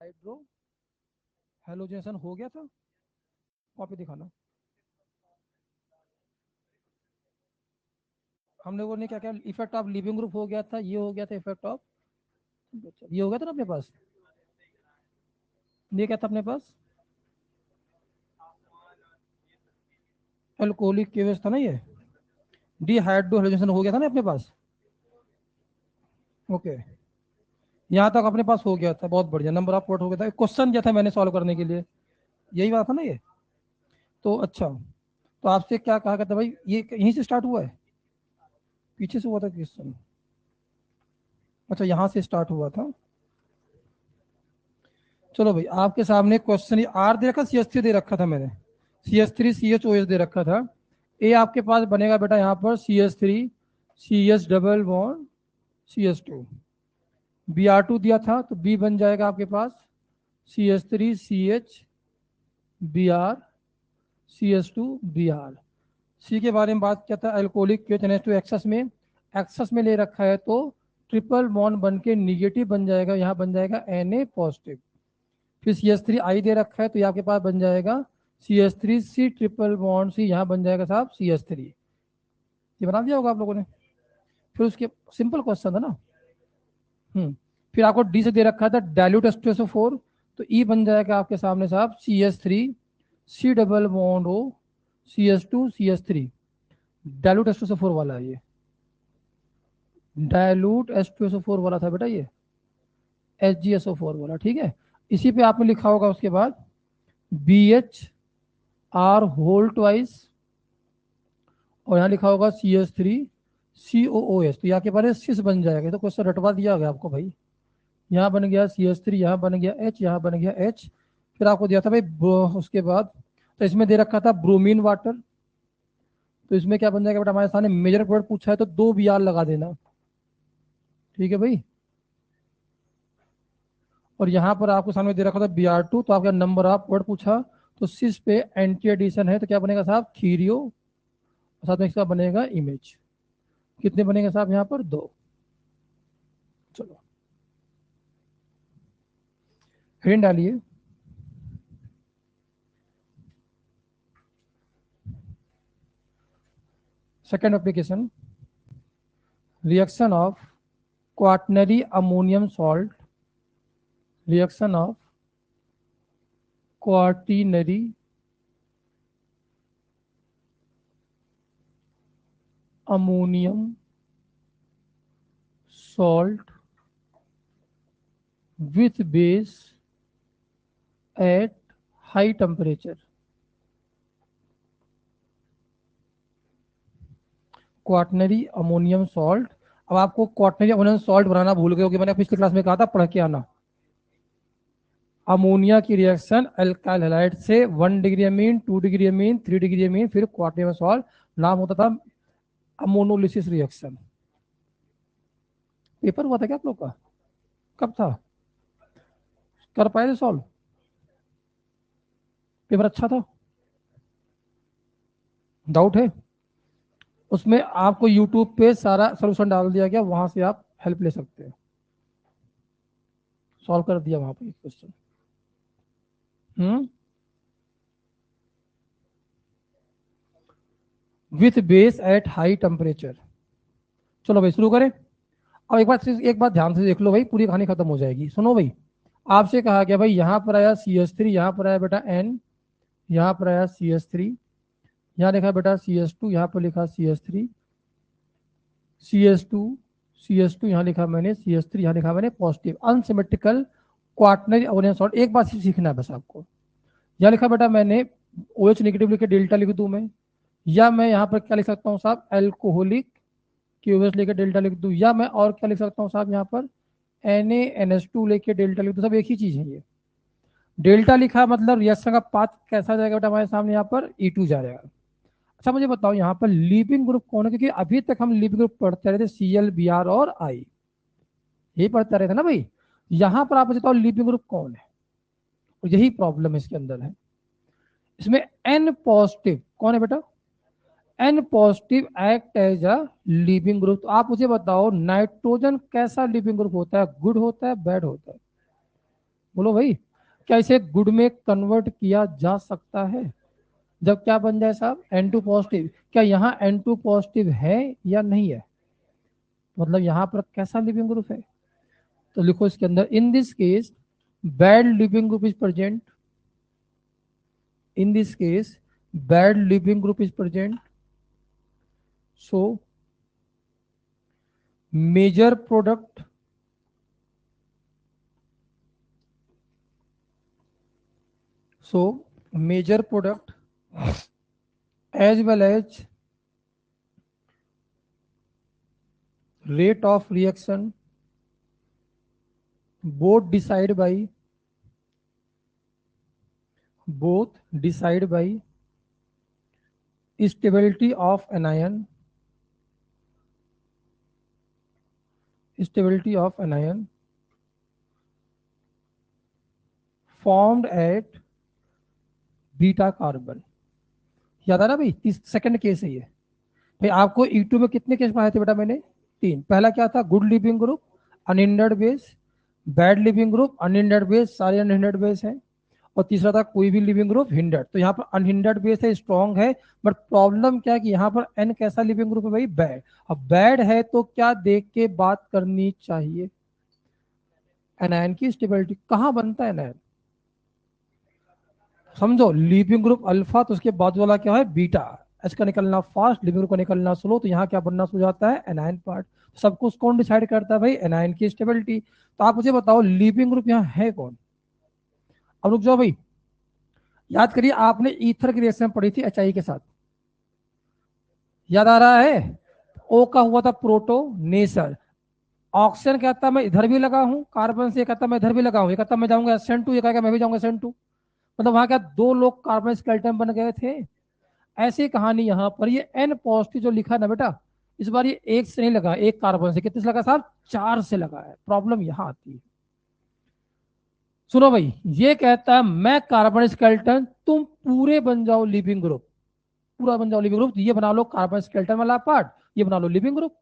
Hydro हेलोजेनेशन हो गया था, कॉपी दिखाना। हमने वो नहीं क्या क्या इफेक्ट ऑफ लिविंग ग्रुप हो गया था, ये हो गया था इफेक्ट ऑफ, ये हो गया था ना अपने पास, ये क्या था अपने पास, अल्कोहलिक केवस था ना ये, डिहाइड्रो हेलोजेनेशन हो गया था ना अपने पास। ओके, यहाँ तक अपने पास हो गया था, बहुत बढ़िया, नंबर ऑफ पोर्ट हो गया था, क्वेश्चन क्या था मैंने सॉल्व करने के लिए, यही बात था ना ये। तो अच्छा, तो आपसे क्या कहा गया था भाई, ये यहीं से स्टार्ट हुआ है, पीछे से हुआ था क्वेश्चन, अच्छा यहाँ से स्टार्ट हुआ था। चलो भाई, आपके सामने क्वेश्चन आर दे रखा, सी एस थ्री दे रखा था मैंने, C S three C H O S दे रखा था। ए आपके पास बनेगा बेटा यहाँ पर C S three C S double bond C S two, B R two दिया था तो बी बन जाएगा आपके पास C S three C H B R C S two B R. C के बारे में बात किया था, अल्कोहलिक टू एक्सेस में, एक्सेस में ले रखा है तो ट्रिपल बॉन्ड बन के निगेटिव बन जाएगा, यहाँ बन जाएगा एन ए पॉजिटिव। फिर सी एस थ्री आई दे रखा है तो ये आपके पास बन जाएगा C S three C triple bond C, यहाँ बन जाएगा साहब सी एस थ्री, ये बना दिया होगा आप लोगों ने। फिर उसके सिंपल क्वेश्चन था ना। फिर आपको डी से दे रखा था डाइल्यूट H2SO4, तो ई बन जाएगा आपके सामने साहब C S three C double bond O C S two C S three, dilute H2SO4 वाला है ये, डाइल्यूट H2SO4 वाला था बेटा ये, HgSO4 वाला, ठीक है। इसी पे आपने लिखा होगा उसके बाद B H R whole twice, और यहाँ लिखा होगा C S three C O O S, तो यहाँ के बारे सिस बन जाएगा, तो क्वेश्चन रटवा दिया गया आपको भाई, यहाँ बन गया सी एस थ्री, यहाँ बन गया एच, यहाँ बन गया एच। फिर आपको दिया था भाई उसके बाद, तो इसमें दे रखा था ब्रोमीन वाटर, तो इसमें क्या बन जाएगा बेटा, हमारे सामने मेजर प्रोडक्ट पूछा है तो दो बी आर लगा देना, ठीक है भाई। और यहाँ पर आपको सामने दे रखा था बी आर टू, तो आपका नंबर ऑफ वर्ड पूछा, तो सिस पे एंटी एडिशन है तो क्या बनेगा साहब थीरियो, साथ में इसका बनेगा इमेज, कितने बनेंगे साहब यहाँ पर दो। चलो हेडिंग डालिए, second application, reaction of quaternary ammonium salt, reaction of quaternary ammonium salt with base at high temperature, quaternary ammonium salt. अब आपको क्वाटनरी अमोनियम सॉल्ट बनाना भूल गए होगे, मैंने पिछली क्लास में कहा था पढ़ के आना, अमोनिया की रिएक्शन अल्काइल हैलाइड से 1 degree amine 2 degree amine 3 degree amine, फिर क्वाटनरी सॉल्ट, नाम होता था अमोनोलिसिस रिएक्शन। पेपर हुआ था क्या आप लोग का, कब था, कर पाए थे सॉल्व, पेपर अच्छा था, डाउट है, उसमें आपको यूट्यूब पे सारा सोल्यूशन डाल दिया गया, वहां से आप हेल्प ले सकते हैं, सॉल्व कर दिया वहां पर question. With base at high temperature. चलो भाई शुरू करें। अब एक बात ध्यान से देख लो भाई, पूरी कहानी खत्म हो जाएगी, सुनो भाई। आपसे कहा गया भाई यहाँ पर आया सी एस थ्री, यहाँ पर आया बेटा एन, यहाँ पर आया सी एस थ्री, यहाँ लिखा बेटा सी एस टू, यहाँ पर लिखा C S three C S two C S two, यहाँ लिखा मैंने सी एस थ्री, यहाँ लिखा मैंने positive unsymmetrical quaternary ammonium salt. एक बात सीखना है बस आपको, यहाँ लिखा बेटा मैंने ओ एच नेगेटिव लिख के डेल्टा लिख दूं मैं, या मैं यहाँ पर क्या लिख सकता हूँ साहब एल्कोहलिक क्यूएस लेके डेल्टा लिख दूं, या मैं और क्या लिख सकता हूँ साहब यहाँ पर NaNH2 लेके डेल्टा लिख दूं, सब एक ही चीज है ये। डेल्टा लिखा मतलब रिएक्शन का पाथ कैसा जाएगा बेटा हमारे सामने, यहाँ पर E2 जाएगा। अच्छा मुझे बताओ यहाँ पर लिविंग ग्रुप कौन है, क्योंकि अभी तक हम लिविंग ग्रुप पढ़ते रहे थे ClBr और I, यही पढ़ते रहे थे ना भाई। यहाँ पर आप मुझे बताओ लिविंग ग्रुप कौन है, और यही प्रॉब्लम इसके अंदर है। इसमें N पॉजिटिव कौन है बेटा, N positive act as a leaving group. तो आप मुझे बताओ नाइट्रोजन कैसा लिविंग ग्रुप होता है, गुड होता है बैड होता है, बोलो भाई, क्या इसे गुड में कन्वर्ट किया जा सकता है? जब क्या बन जाए साहब, N2 पॉजिटिव। क्या यहाँ N2 पॉजिटिव है या नहीं है? मतलब यहाँ पर कैसा लिविंग ग्रुप है? तो लिखो इसके अंदर, in this case bad leaving group is present. In this case bad leaving group is present, so major product major product as well as rate of reaction both decide by stability of anion formed at beta carbon. याद आ रहा भाई, second case है ये। भाई आपको E2 में कितने case बनाए थे बेटा मैंने? 3। पहला क्या था? Good leaving group, unhindered base. Bad leaving group, unhindered base, सारे अनहिंडर्ड बेस हैं। और तीसरा था कोई भी लिविंग ग्रुप हिंडर्ड। तो यहाँ पर अनहिंडर्ड बेस है, स्ट्रॉन्ग है, बट प्रॉब्लम क्या है कि यहाँ पर एन कैसा लिविंग ग्रुप है भाई? बैड। अब बैड है तो क्या देख के बात करनी चाहिए? एनायन की स्टेबिलिटी। कहाँ बनता है एनायन? समझो, लिविंग ग्रुप अल्फा तो उसके बाद वाला क्या है? बीटा। एच का निकलना फास्ट, लिविंग ग्रुप का निकलना स्लो, तो यहाँ क्या बनना शुरू हो जाता है? Anion part. सब कुछ कौन डिसाइड करता है भाई? एनायन की स्टेबिलिटी। तो आप मुझे बताओ लिविंग ग्रुप यहाँ है कौन? अब रुक जाओ भाई, याद करिए, आपने ईथर की रिएक्शन पढ़ी थी HI के साथ, याद आ रहा है? ओ का हुआ था प्रोटोनेसर। ऑक्सीजन कहता मैं इधर भी लगा हूं, कार्बन से कहता मैं इधर भी लगा हूं, ये कहता मैं जाऊंगा SN2, ये कहेगा मैं भी जाऊंगा SN2। मतलब वहां क्या दो लोग कार्बन स्केलेटन बन गए थे? ऐसी कहानी यहाँ पर। ये N पॉजिटिव जो लिखा ना बेटा, इस बार ये एक से नहीं लगा, एक कार्बन से कितने से लगा साहब? 4 से लगा है। प्रॉब्लम यहाँ आती है। सुनो भाई, ये कहता है मैं कार्बन स्केलेटन, तुम पूरे बन जाओ लिविंग ग्रुप, पूरा बन जाओ लिविंग ग्रुप। ये बना लो कार्बन स्केलेटन वाला पार्ट, ये बना लो लिविंग ग्रुप।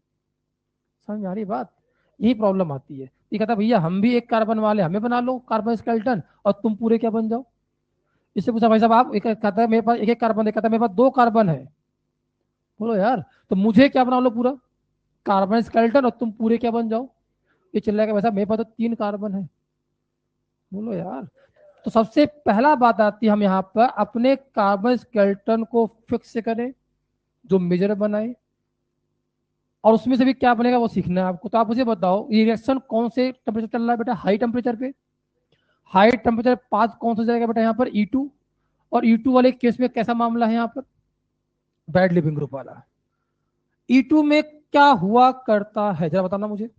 समझ में आ रही बात? यही प्रॉब्लम आती है। ये कहता भैया हम भी एक कार्बन वाले, हमें बना लो कार्बन स्केलेटन, और तुम पूरे क्या बन जाओ। इससे पूछा भाई साहब आप, एक कहता है मेरे पास एक एक कार्बन है, कहता है मेरे पास 2 कार्बन है। बोलो यार, तो मुझे क्या बना लो पूरा? कार्बन स्केलेटन, और तुम पूरे क्या बन जाओ। ये चल रहा है भाई साहब मेरे पास तो 3 कार्बन है। बोलो यार। तो सबसे पहला बात आती है, हम यहाँ पर अपने कार्बन स्केलेटन को फिक्स करें, जो मेजर बनाए, और उसमें से भी क्या बनेगा वो सीखना है आपको। तो आप मुझे बताओ ये रिएक्शन कौन से टेम्परेचर चल रहा है बेटा? हाई टेम्परेचर पे। हाई टेम्परेचर पाथ कौन सा जाएगा बेटा यहाँ पर? E2। और E2 वाले केस में कैसा मामला है यहाँ पर? बैड लिविंग ग्रुप वाला। E2 में क्या हुआ करता है जरा बताना मुझे।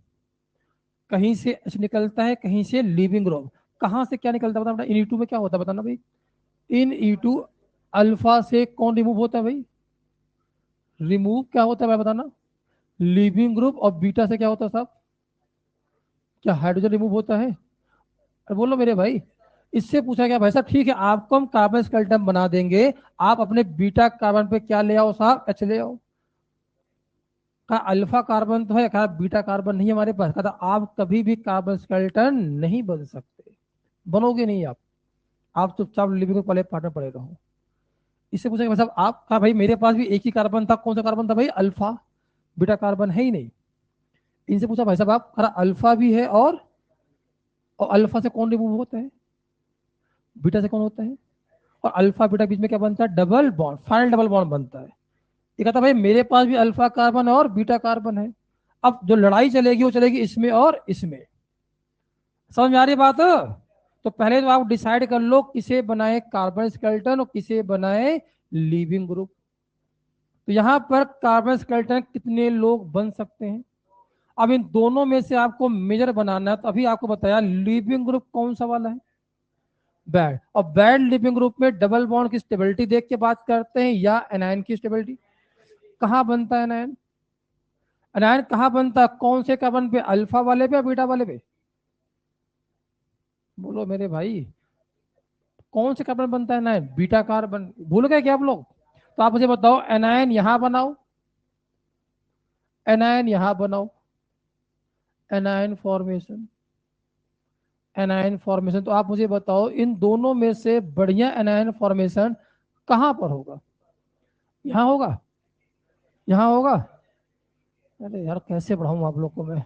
कहीं से H निकलता है, कहीं से लिविंग ग्रुप। कहाँ से क्या निकलता है बताना बेटा? इन E2 में क्या होता है बताना भाई। इन E2 अल्फा से कौन रिमूव होता है भाई? रिमूव क्या होता है भाई बताना? Leaving group. और बीटा से क्या होता है साहब? क्या हाइड्रोजन रिमूव होता है? अरे बोलो मेरे भाई। इससे पूछा गया भाई साहब ठीक है आपको हम कार्बन स्केलेटन बना देंगे, आप अपने बीटा कार्बन पे क्या ले आओ साहब? H ले आओ। कहा अल्फा कार्बन तो है, कहा बीटा कार्बन नहीं है हमारे पास। कहा आप कभी भी कार्बन स्केलेटन नहीं बन सकते, बनोगे नहीं आप चुपचाप लिविंग वाले पार्टनर पड़े रहो। इससे पूछा भाई साहब आप, कहा भाई मेरे पास भी एक ही कार्बन था, कौन सा कार्बन था भाई? अल्फा। बीटा कार्बन है ही नहीं। इनसे पूछा भाई साहब आप, कहा अल्फा भी है, और अल्फा से कौन रिमूव होता है? बीटा से कौन होता है? और अल्फा बीटा के बीच में क्या बनता है? Double bond, final double bond बनता है। ये कहता भाई मेरे पास भी अल्फा कार्बन है और बीटा कार्बन है। अब जो लड़ाई चलेगी वो चलेगी इसमें और इसमें। समझ में आ रही बात? तो पहले तो आप डिसाइड कर लो किसे बनाए कार्बन स्केलेटन और किसे बनाए लिविंग ग्रुप। तो यहां पर कार्बन स्केलेटन कितने लोग बन सकते हैं? अब इन दोनों में से आपको मेजर बनाना है, तो अभी आपको बताया लिविंग ग्रुप कौन सा वाला है? बैड। और बैड लिविंग ग्रुप में डबल बॉन्ड की स्टेबिलिटी देख के बात करते हैं या एनायन की स्टेबिलिटी? कहाँ बनता है एनायन? एनायन कहाँ बनता है? कौन से कार्बन पे? अल्फा वाले पे या बीटा वाले पे? बोलो मेरे भाई, कौन से कार्बन बनता है एनायन? Beta carbon. भूल गए क्या आप लोग? तो आप मुझे बताओ एनायन यहां बनाओ, एनायन यहां बनाओ, एनायन फॉर्मेशन, एनायन फॉर्मेशन, तो आप मुझे बताओ इन दोनों में से बढ़िया एनायन फॉर्मेशन कहाँ पर होगा? यहाँ होगा? यहाँ होगा? अरे यार कैसे पढ़ाऊँ आप लोग को मैं।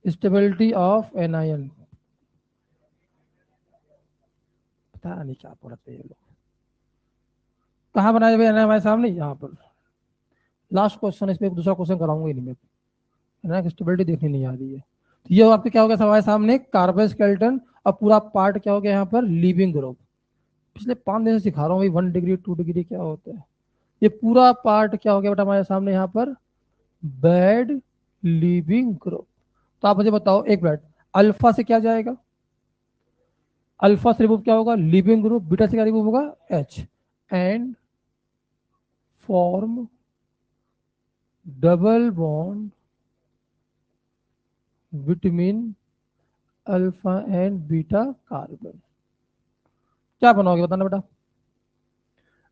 स्टेबिलिटी ऑफ एनायन, पता नहीं क्या पढ़ते हैं ये लोग। कहाँ बनाए हुए एनायन हमारे सामने? यहाँ पर। लास्ट क्वेश्चन, इसमें एक दूसरा क्वेश्चन कराऊंगा ही नहीं मैं। एनायन की स्टेबिलिटी देखनी नहीं आ रही है। तो ये आपके क्या हो गया हमारे सामने? Carbon skeleton. और पूरा पार्ट क्या हो गया यहाँ पर? Leaving group. पिछले 5 दिन से सिखा रहा हूँ भाई, 1 डिग्री 2 डिग्री क्या होता है। ये पूरा पार्ट क्या हो गया बेटा हमारे सामने यहाँ पर? Bed living group. तो आप मुझे बताओ एक मिनट, अल्फा से क्या जाएगा? अल्फा से रिमूव क्या होगा? Leaving group. बीटा से क्या रिमूव होगा? H. And form double bond vitamin alpha and beta carbon. क्या बनाओगे बताना बेटा?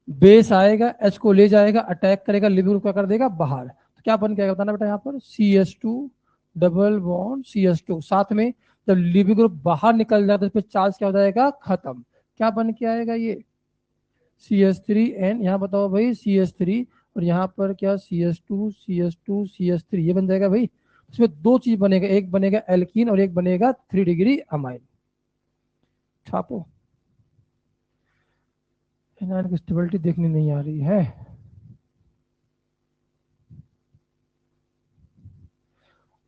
बेस आएगा, एच को ले जाएगा, अटैक करेगा, लिविंग ग्रुप क्या कर देगा? बाहर। तो क्या बन के बताना बेटा यहाँ पर? CH2 double bond CH2। साथ में जब लिविंग ग्रुप बाहर निकल जाए तो इस पर चार्ज क्या हो जाएगा? खत्म। क्या बन के आएगा? ये CH3 एन, यहाँ बताओ भाई CH3, और यहाँ पर क्या? CH2 CH2 CH3, ये बन जाएगा भाई। इसमें 2 चीज बनेगा, एक बनेगा एल्कीन और एक बनेगा 3 डिग्री अमाइन। छापो। एनायन की स्टेबिलिटी देखनी नहीं आ रही है।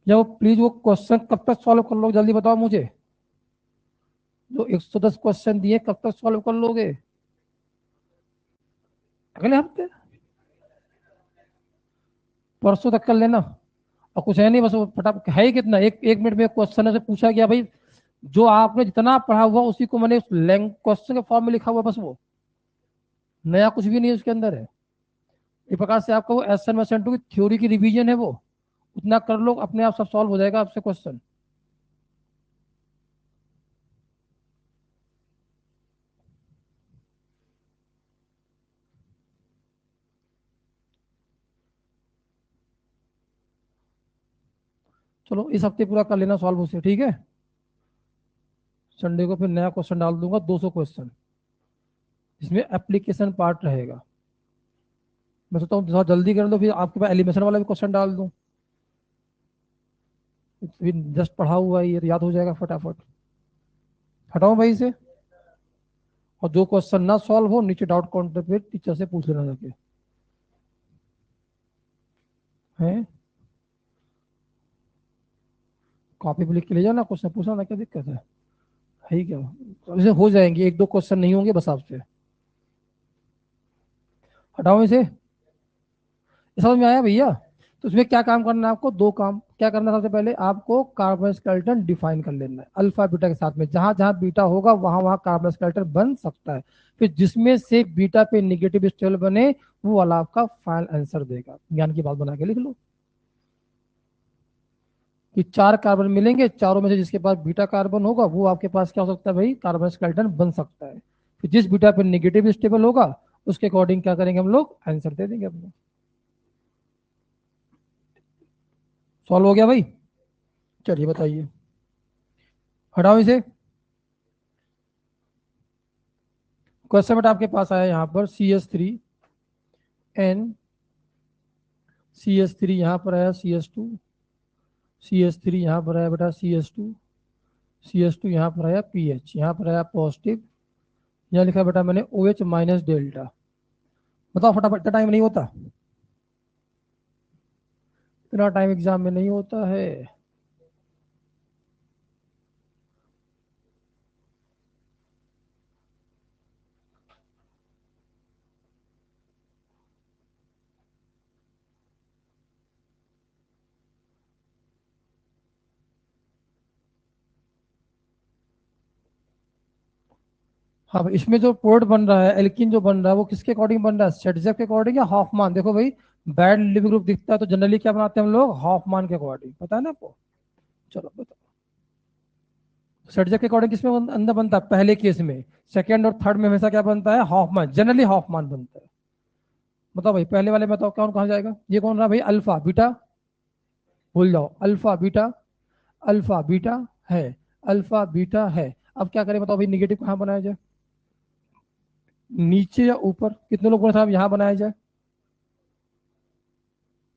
या वो प्लीज वो क्वेश्चन कब तक सॉल्व कर लोगे जल्दी बताओ मुझे। जो 110 क्वेश्चन दिए कब तक सॉल्व कर लोगे? अगले हफ्ते? परसों तक कर लेना। और कुछ है नहीं, बस वो फटाफट है ही कितना, एक एक मिनट में क्वेश्चन से पूछा गया भाई, जो आपने जितना पढ़ा हुआ उसी को मैंने क्वेश्चन के फॉर्म में लिखा हुआ, बस वो नया कुछ भी नहीं उसके अंदर है। एक प्रकार से आपका वो SN/SN2 की थ्योरी की रिवीजन है वो, उतना कर लो अपने आप सब सॉल्व हो जाएगा आपसे क्वेश्चन। चलो इस हफ्ते पूरा कर लेना सॉल्व उसे, ठीक है। संडे को फिर नया क्वेश्चन डाल दूंगा, 200 क्वेश्चन, इसमें एप्लीकेशन पार्ट रहेगा। मैं सोचता हूँ थोड़ा जल्दी कर लो, फिर आपके पास एलिमेशन वाला भी क्वेश्चन डाल दूँ। फिर जस्ट पढ़ा हुआ है ये, याद हो जाएगा फटाफट। हटाओ भाई से। और जो क्वेश्चन ना सॉल्व हो नीचे डाउट काउंटर पे टीचर से पूछ लेना जाके। हैं? कॉपी पे लिख के ले जाना, क्वेश्चन पूछना ना, क्या दिक्कत है ही क्या? तो इसे हो जाएंगे, 1-2 क्वेश्चन नहीं होंगे बस आपसे। हटाओ इसे। ये समझ में आया भैया? तो इसमें क्या काम करना है आपको? 2 काम क्या करना है? सबसे पहले आपको कार्बन स्केलेटन डिफाइन कर लेना है अल्फा बीटा के साथ में। जहां जहां बीटा होगा वहां वहां कार्बन स्केलेटन बन सकता है। फिर जिसमें से बीटा पे निगेटिव स्टेबल बने वो वाला आपका फाइनल आंसर देगा। ज्ञान की बात बना के लिख लो कि 4 कार्बन मिलेंगे, चारों में से जिसके पास बीटा कार्बन होगा वो आपके पास क्या हो सकता है भाई? कार्बन स्केलेटन बन सकता है। फिर जिस बीटा पे निगेटिव स्टेबल होगा उसके अकॉर्डिंग क्या करेंगे हम लोग? आंसर दे देंगे अपना। सॉल्व हो गया भाई? चलिए बताइए। हटाओ इसे। क्वेश्चन बेटा आपके पास आया यहाँ पर CH3 N, CH3 यहाँ पर आया CH2, CH3 यहाँ पर आया बेटा CH2, CH2 यहाँ पर आया PH, यहाँ पर आया पॉजिटिव। यहाँ लिखा बेटा मैंने OH माइनस डेल्टा। बताओ फटाफट, इतना टाइम नहीं होता, इतना टाइम एग्जाम में नहीं होता है। हाँ भाई, इसमें जो प्रोडक्ट बन रहा है एल्किन जो बन रहा है वो किसके अकॉर्डिंग बन रहा है? सेटजेक के अकॉर्डिंग या हॉफमान? देखो भाई, बैड लिविंग ग्रुप दिखता है तो जनरली क्या बनाते हैं हम लोग? हॉफमान के अकॉर्डिंग, पता है ना आपको? चलो बताओ। सेटजेक के अकॉर्डिंग किसमें अंदर बनता है? पहले केस में। सेकंड और थर्ड में हमेशा क्या बनता है? हॉफमान, जनरली हॉफमान बनता है। बताओ भाई, पहले वाले में बताओ कौन कहाँ जाएगा? ये कौन रहा भाई? अल्फा बीटा भूल जाओ, अल्फा बीटा, अल्फा बीटा है, अल्फा बीटा है। अब क्या करें बताओ भाई, निगेटिव कहाँ बनाया जाए, नीचे या ऊपर? कितने लोग बोले साहब यहाँ बनाया जाए?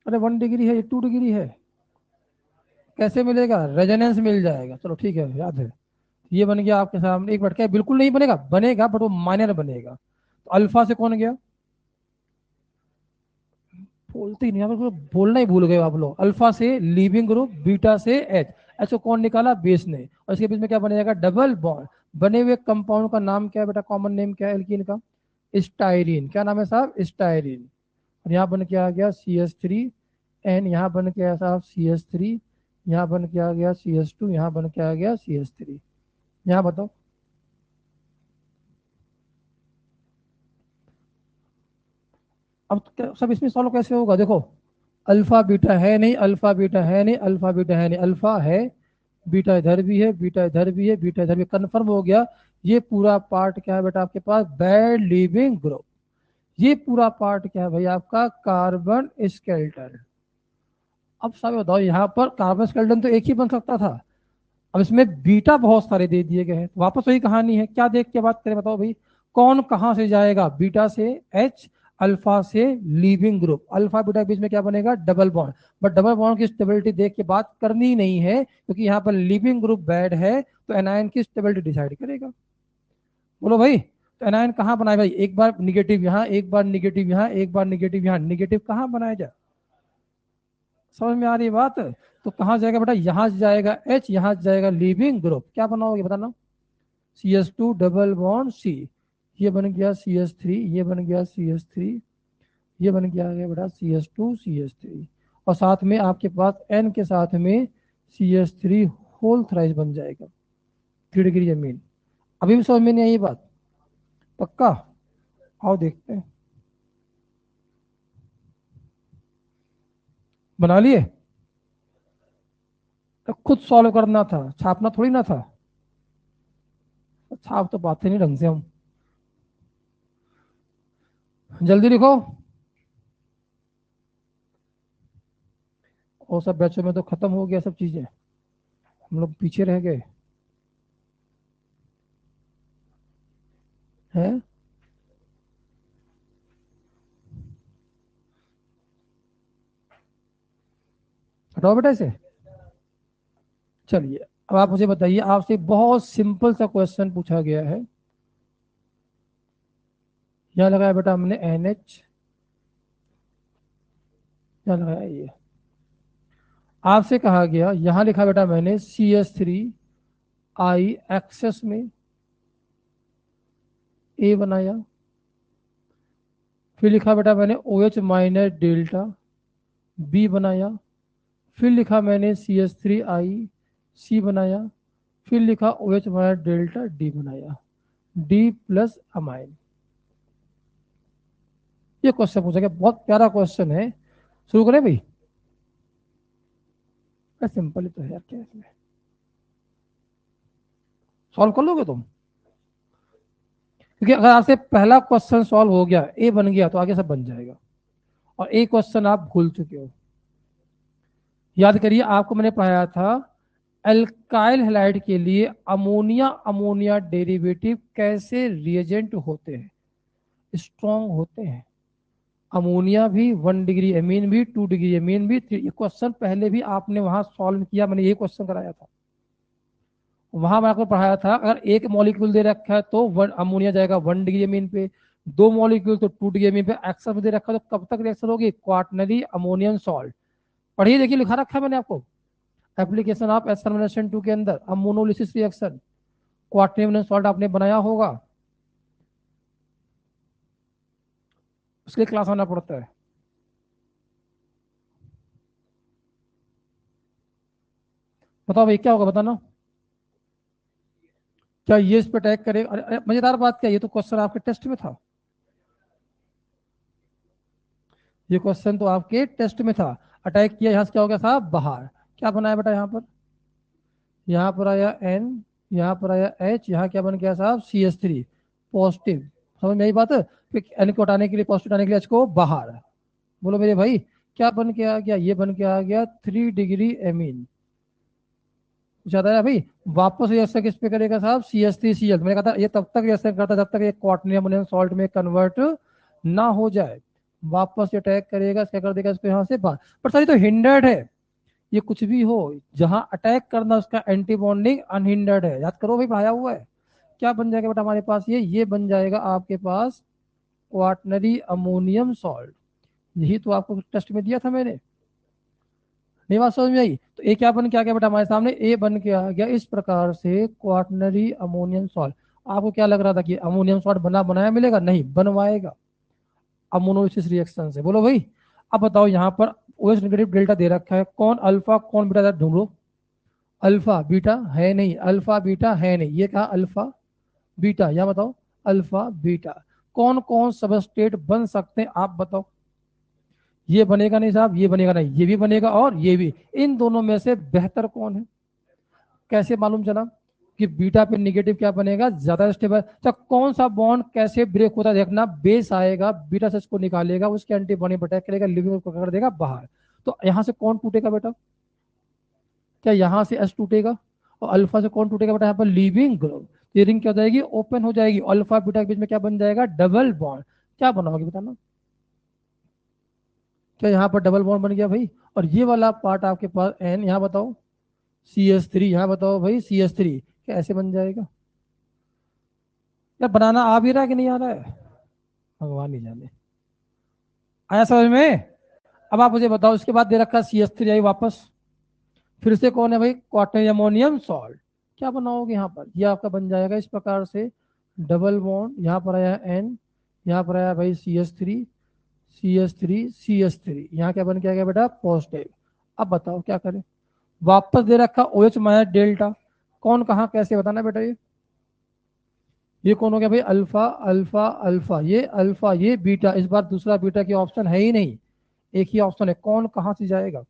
अरे 1 डिग्री है, ये 2 डिग्री है, कैसे मिलेगा? रेजोनेंस मिल जाएगा। चलो ठीक है, याद है। ये बन गया आपके सामने, एक मिनट, क्या बिल्कुल नहीं बनेगा? बनेगा, बट वो माइनर बनेगा। तो अल्फा से कौन गया? बोलते ही नहीं, आप लोग बोलना ही भूल गए आप लोग। अल्फा से लीविंग ग्रुप, बीटा से एच। एच को कौन निकाला? बेस ने। और इसके बीच में क्या बनेगा? Double bond. बने हुए कंपाउंड का नाम क्या है बेटा? कॉमन नेम क्या है एल्कीन का? स्टाइरिन। क्या नाम है साहब? स्टाइरिन। और यहाँ बन के आ गया CH3 एन, यहाँ बन के आया साहब CH3, यहाँ बन के आ गया CH2, यहाँ बन के आ गया CH3। यहाँ बताओ, अब सब इसमें सॉल्व कैसे होगा? देखो, अल्फा बीटा है नहीं, अल्फा बीटा है नहीं, अल्फा बीटा है नहीं, अल्फा है, बीटा इधर भी है, बीटा इधर भी है, बीटा इधर भी, कंफर्म हो गया। ये पूरा पार्ट क्या है बेटा आपके पास? Bad leaving group. ये पूरा पार्ट क्या है भाई आपका? Carbon skeleton. अब साहब बताओ, यहाँ पर कार्बन स्केलेटन तो एक ही बन सकता था, अब इसमें बीटा बहुत सारे दे दिए गए हैं। वापस वही कहानी है, क्या देख के बात करें बताओ भाई, कौन कहां से जाएगा? बीटा से एच, अल्फा से लीविंग ग्रुप, अल्फा बीटा के बीच में क्या बनेगा? Double bond. But double bond की स्टेबिलिटी देख के बात करनी नहीं है, क्योंकि यहाँ पर लिविंग ग्रुप बैड है, तो एनायन की स्टेबिलिटी डिसाइड करेगा। बोलो भाई, तो एनायन कहाँ बनाए भाई? एक बार निगेटिव यहाँ, एक बार निगेटिव यहाँ, एक बार निगेटिव यहाँ, निगेटिव कहाँ बनाया जाए? समझ में आ रही है बात? तो कहाँ जाएगा बेटा? यहाँ जाएगा एच, यहाँ जाएगा लिविंग ग्रुप। क्या बनाओगे बताना? CH2 डबल बॉन्ड C, ये बन गया CH3, ये बन गया CH3, ये बन गया बेटा CH2 CH3, और साथ में आपके पास N के साथ में CH3 होल थ्राइस बन जाएगा। 3 डिग्री जमीन। अभी भी समझ में नहीं आई ये बात? पक्का? आओ देखते हैं, बना लिए? तो खुद सॉल्व करना था, छापना थोड़ी ना था। छाप तो पाते नहीं ढंग से हम। जल्दी लिखो। और सब बैचों में तो खत्म हो गया सब चीजें, हम लोग पीछे रह गए हैं। हटाओ बेटा इसे। चलिए, अब आप मुझे बताइए, आपसे बहुत सिंपल सा क्वेश्चन पूछा गया है। यहाँ लगाया बेटा हमने NH, यहाँ लगाया ये। आपसे कहा गया, यहाँ लिखा बेटा मैंने CH3 I एक्सेस में A बनाया, फिर लिखा बेटा मैंने OH माइनस डेल्टा B बनाया, फिर लिखा मैंने CH3I C बनाया, फिर लिखा OH माइनस डेल्टा D बनाया, D प्लस अमाइन। ये क्वेश्चन पूछा गया, बहुत प्यारा क्वेश्चन है। शुरू करें भाई? सिंपल ही तो है यार, क्या इसमें, सॉल्व कर लोगे तुम? क्योंकि अगर आपसे पहला क्वेश्चन सॉल्व हो गया, ए बन गया, तो आगे सब बन जाएगा। और एक क्वेश्चन आप भूल चुके हो, याद करिए, आपको मैंने पढ़ाया था एल्काइल हैलाइड के लिए अमोनिया अमोनिया डेरिवेटिव कैसे रिएजेंट होते हैं, स्ट्रॉन्ग होते हैं। अमोनिया भी 1 डिग्री एमीन भी, 2 डिग्री एमीन भी, ये क्वेश्चन पहले भी आपने वहां सॉल्व किया, मैंने ये क्वेश्चन कराया था। वहां मैं आपको पढ़ाया था, अगर एक मॉलिक्यूल दे रखा है तो अमोनिया जाएगा 1 डिग्री अमीन पे, 2 मॉलिक्यूल तो 2 डिग्री अमीन पे। एक्सेस में दे रखा है तो कब तक रिएक्शन होगी? Quaternary ammonium salt. पढ़िए, देखिए लिखा रखा है मैंने आपको, एप्लीकेशन ऑफ SN2 के अंदर ammonolysis reaction, quaternary ammonium salt आपने बनाया होगा, उसके क्लास आना पड़ता है। बताओ भाई क्या होगा, बताना। क्या ये इस पे अटैक करे? अरे मजेदार बात क्या, ये तो क्वेश्चन आपके टेस्ट में था, ये क्वेश्चन तो आपके टेस्ट में था। अटैक किया, यहाँ से क्या हो गया साहब? बाहर। क्या बनाया बेटा यहाँ पर? यहाँ पर आया N, यहाँ पर आया H, यहाँ क्या बन गया साहब? CH3 positive. समझ में आई बात है? फिर N को हटाने के लिए, पॉजिटिव हटाने के लिए H को बाहर। बोलो मेरे भाई, क्या बन के आ गया, ये बन के आ गया 3 डिग्री एमीन। ज्यादा है भाई। वापस ये असर किस पे करेगा साहब, CH3Cl। मैंने कहा था ये तब तक रिएक्शन करता है जब तक ये क्वाटरनरी अमोनियम सॉल्ट में कन्वर्ट ना हो जाए। वापस ये अटैक करेगा, क्या कर देगा इसको यहाँ से बाहर। पर सर ये तो हिंडर्ड है। ये कुछ भी हो, जहां अटैक करना उसका एंटी बॉन्डिंग अनहिंडर्ड है। याद करो भाई, पढ़ाया हुआ है। क्या बन जाएगा बेटा हमारे पास, ये बन जाएगा आपके पास क्वाटरनरी अमोनियम सॉल्ट। यही तो आपको टेस्ट में दिया था मैंने। नहीं बात समझ में आई। तो ए क्या बन के आ गया बेटा हमारे सामने, ए बन के आ गया इस प्रकार से क्वाटरनरी अमोनियम सॉल्ट। आपको क्या लग रहा था कि अमोनियम सॉल्ट बना बनाया मिलेगा, नहीं बनवाएगा अमोनोलिसिस रिएक्शन से। बोलो भाई। अब बताओ यहाँ पर OH नेगेटिव डेल्टा दे रखा है, कौन अल्फा कौन बीटा ढूंढो। अल्फा बीटा है नहीं, अल्फा बीटा है नहीं, ये कहा अल्फा बीटा, या बताओ अल्फा बीटा। कौन कौन सबस्टेट बन सकते हैं आप बताओ। ये बनेगा नहीं साहब, ये बनेगा नहीं, ये भी बनेगा और ये भी। इन दोनों में से बेहतर कौन है, कैसे मालूम चला कि बीटा पे निगेटिव क्या बनेगा, ज्यादा स्टेबल। तो कौन सा बॉन्ड कैसे ब्रेक होता है देखना, बेस आएगा बीटा से इसको निकालेगा, उसके एंटीबॉडी अटैक करेगा, लिविंग को कर देगा बाहर। तो यहां से कौन टूटेगा बेटा, क्या यहाँ से एस टूटेगा, और अल्फा से कौन टूटेगा बेटा यहाँ पर, लीविंग ग्रुप। ये रिंग क्या हो जाएगी, ओपन हो जाएगी। अल्फा बीटा के बीच में क्या बन जाएगा, डबल बॉन्ड। क्या बनाओगे बताना, क्या यहाँ पर डबल बॉन्ड बन गया भाई। और ये वाला पार्ट आपके पास एन, यहाँ बताओ CH3, यहाँ बताओ भाई CH3, क्या ऐसे बन जाएगा। यार बनाना आ भी रहा है कि नहीं आ रहा है, भगवान ही जाने। आया समझ में। अब आप मुझे बताओ, इसके बाद दे रखा CH3 आई वापस, फिर से कौन है भाई, क्वाटरनरी अमोनियम सॉल्ट। क्या बनाओगे यहाँ पर, ये आपका बन जाएगा इस प्रकार से, डबल बॉन्ड, यहाँ पर आया एन, यहाँ पर आया भाई CH3 यहाँ क्या बन के आ गया बेटा, पॉजिटिव। अब बताओ क्या करें, वापस दे रखा OH माइनस डेल्टा, कौन कहाँ कैसे बताना बेटा। ये कौन हो गया भाई, अल्फा अल्फा अल्फा, ये अल्फा ये बीटा। इस बार दूसरा बीटा की ऑप्शन है ही नहीं, एक ही ऑप्शन है, कौन कहाँ से जाएगा।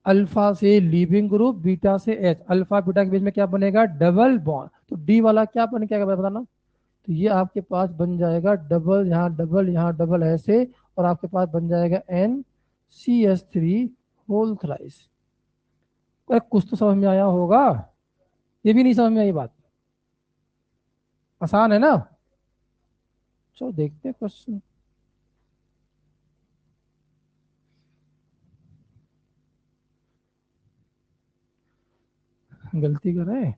अल्फा से लीविंग ग्रुप, बीटा से एच, अल्फा बीटा के बीच में क्या बनेगा, डबल बॉन्ड। तो डी वाला क्या बन के आएगा बताना। तो ये आपके पास बन जाएगा डबल यहाँ डबल ऐसे, और आपके पास बन जाएगा NCH3 होल थ्राइस। कुछ तो समझ में आया होगा, ये भी नहीं समझ में आई बात, आसान है ना। चलो देखते हैं क्वेश्चन। गलती कर रहे हैं।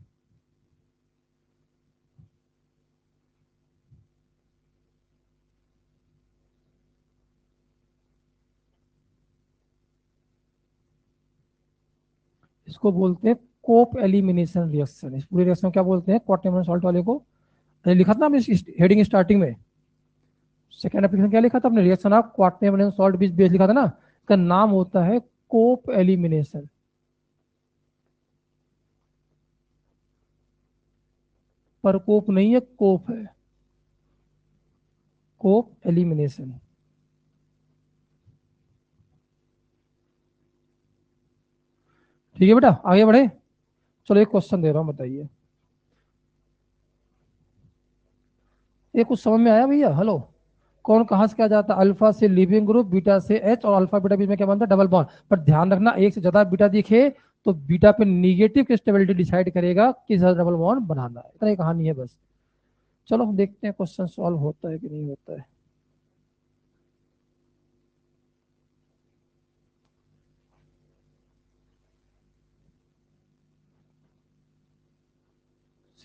इसको बोलते हैं कोप एलिमिनेशन रिएक्शन। इस पूरे रिएक्शन को क्या बोलते हैं, क्वार्टरनरी सॉल्ट वाले को। अरे लिखा था हमने हेडिंग स्टार्टिंग में, सेकेंड एप्लीकेशन क्या लिखा था अपने, reaction of quaternary salt beach base लिखा था ना। इसका नाम होता है कोप एलिमिनेशन। परकोप नहीं है, कोप है, कोप एलिमिनेशन। ठीक है बेटा, आगे बढ़े। चलो एक क्वेश्चन दे रहा हूँ, बताइए। ये कुछ समझ में आया भैया, हेलो। कौन कहाँ से क्या जाता है, अल्फा से लिविंग ग्रुप, बीटा से एच, और अल्फा बीटा बीच में क्या बनता है, डबल बॉन्ड। पर ध्यान रखना, एक से ज्यादा बीटा दिखे तो बीटा पे निगेटिव की स्टेबिलिटी डिसाइड करेगा किस डबल बॉन्ड बनाना है। इतना ही कहानी है बस। चलो हम देखते हैं क्वेश्चन सॉल्व होता है कि नहीं होता है।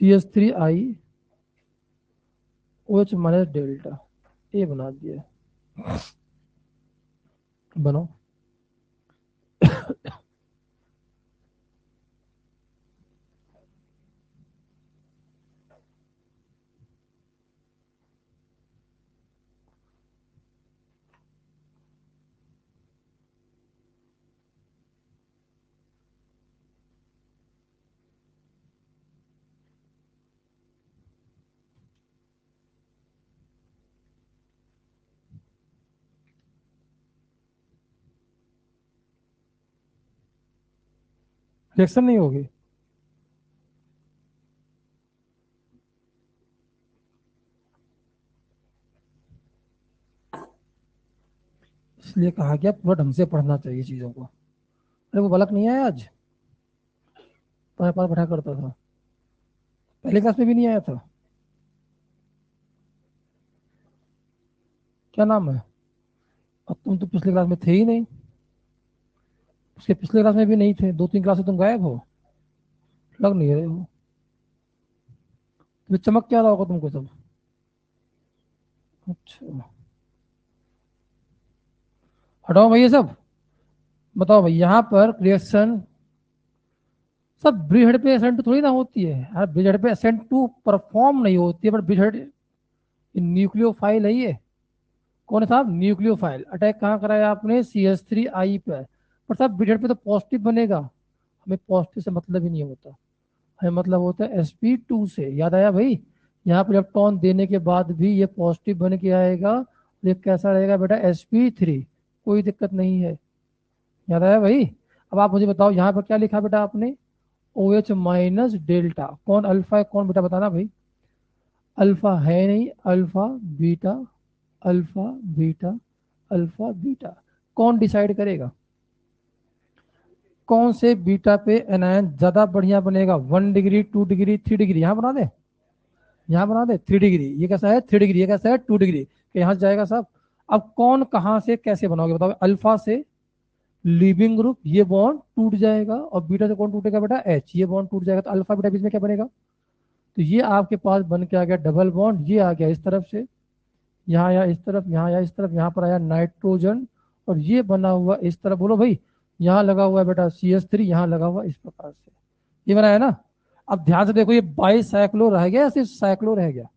CH3I OH माइनस डेल्टा, ये बना दिया, बनो। रिएक्शन नहीं होगी। इसलिए कहा गया पूरा ढंग से पढ़ना चाहिए चीज़ों को। अरे वो बालक नहीं आया आज, तुम्हारे पास बैठा करता था, पहले क्लास में भी नहीं आया था, क्या नाम है? अब तुम तो पिछले क्लास में थे ही नहीं, उसके पिछले क्लास में भी नहीं थे, 2-3 क्लास से तुम गायब हो, लग नहीं रहे हो। तो चमक क्या रहा होगा तुमको सब। अच्छा, हटाओ भाई ये सब। बताओ भाई, यहाँ पर रिएक्शन सब ब्रिज हेड पे असेंट थोड़ी ना होती है यार, ब्रिज हेड पे असेंट टू परफॉर्म नहीं होती है, बट ब्रिज हेड न्यूक्लियोफाइल है ये। कौन है साहब? न्यूक्लियोफाइल। अटैक कहाँ कराया आपने? CH3I पर। पर साहब ब्रिज हेड पे तो पॉजिटिव बनेगा, हमें पॉजिटिव से मतलब ही नहीं होता, हमें मतलब होता है sp2 से। याद आया भाई? यहाँ पर इलेक्ट्रॉन देने के बाद भी ये पॉजिटिव बन के आएगा, ये कैसा रहेगा बेटा? sp3, कोई दिक्कत नहीं है। याद आया भाई? अब आप मुझे बताओ यहाँ पर क्या लिखा बेटा आपने? OH minus delta. कौन अल्फा है कौन बेटा बताना भाई? अल्फा है नहीं, alpha beta, alpha beta, alpha beta. कौन डिसाइड करेगा कौन से बीटा पे एनायन ज्यादा बढ़िया बनेगा? 1 डिग्री, 2 डिग्री, 3 डिग्री? यहाँ बना दे, यहाँ बना दे 3 डिग्री। ये कैसा है? 3 डिग्री। ये कैसा है? 2 डिग्री। यहाँ से जाएगा साहब। अब कौन कहाँ से कैसे बनाओगे बताओ? अल्फा से लीविंग ग्रुप, ये बॉन्ड टूट जाएगा, और बीटा से कौन टूटेगा बेटा? H, ये बॉन्ड टूट जाएगा, तो अल्फा बीटा बीच में क्या बनेगा? तो ये आपके पास बन के आ गया डबल बॉन्ड, ये आ गया इस तरफ से, यहाँ आया इस तरफ, यहाँ आया इस तरफ, यहाँ पर आया नाइट्रोजन, और ये बना हुआ इस तरफ। बोलो भाई, यहाँ लगा हुआ है बेटा CH3, यहाँ लगा हुआ इस प्रकार से, ये बना है ना? अब ध्यान से देखो, ये बाई साइक्लो रह गया या सिर्फ साइक्लो रह गया?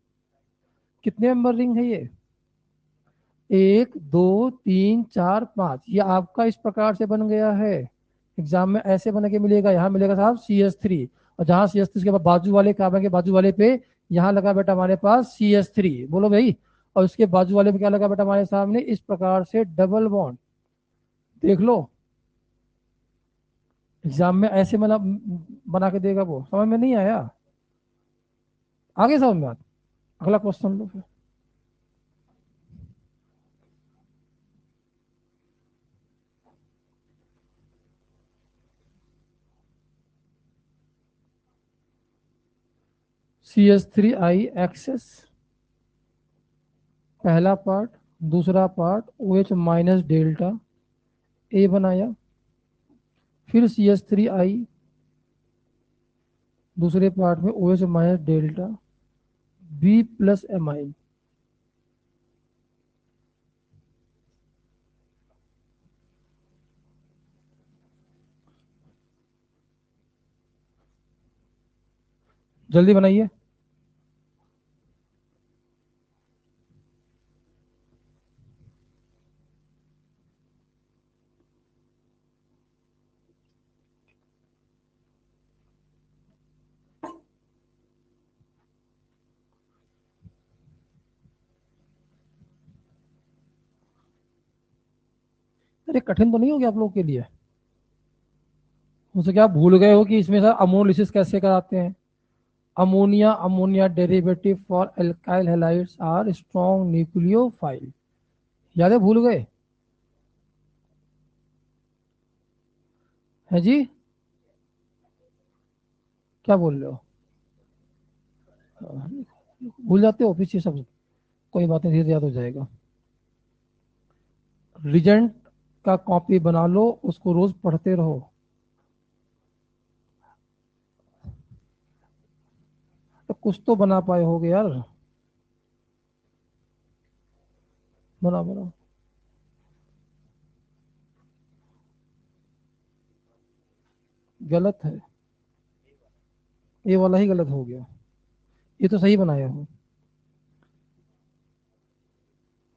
कितने नंबर रिंग है ये? 1, 2, 3, 4, 5। ये आपका इस प्रकार से बन गया है। एग्जाम में ऐसे बन के मिलेगा, यहाँ मिलेगा साहब CH3, और जहाँ CH3 के बाद बाजू वाले कार्बन के बाजू वाले पे यहाँ लगा बेटा हमारे पास CH3। बोलो भाई, और उसके बाजू वाले पे क्या लगा बेटा हमारे सामने? इस प्रकार से डबल बॉन्ड। देख लो, एग्जाम में ऐसे मतलब बना के देगा वो, समझ में नहीं आया? आगे समझ में बात? अगला क्वेश्चन लो फिर। CH3I एक्सेस, पहला पार्ट। दूसरा part OH minus delta, A बनाया। फिर CH3I, दूसरे पार्ट में OH minus delta, B plus amine. जल्दी बनाइए। अरे कठिन तो नहीं हो गया आप लोगों के लिए? मुझे क्या भूल गए हो कि इसमें सर अमोलिसिस कैसे कराते हैं? Ammonia, ammonia derivative for alkyl halides are strong nucleophile. याद है? भूल गए हैं जी? क्या बोल रहे हो? भूल जाते हो पीछे सब? कोई बात नहीं, धीरे याद हो जाएगा। रिजेंट का कॉपी बना लो, उसको रोज पढ़ते रहो। तो कुछ तो बना पाए होगे यार, बना बना। गलत है, ये वाला ही गलत हो गया, ये तो सही बनाया हो।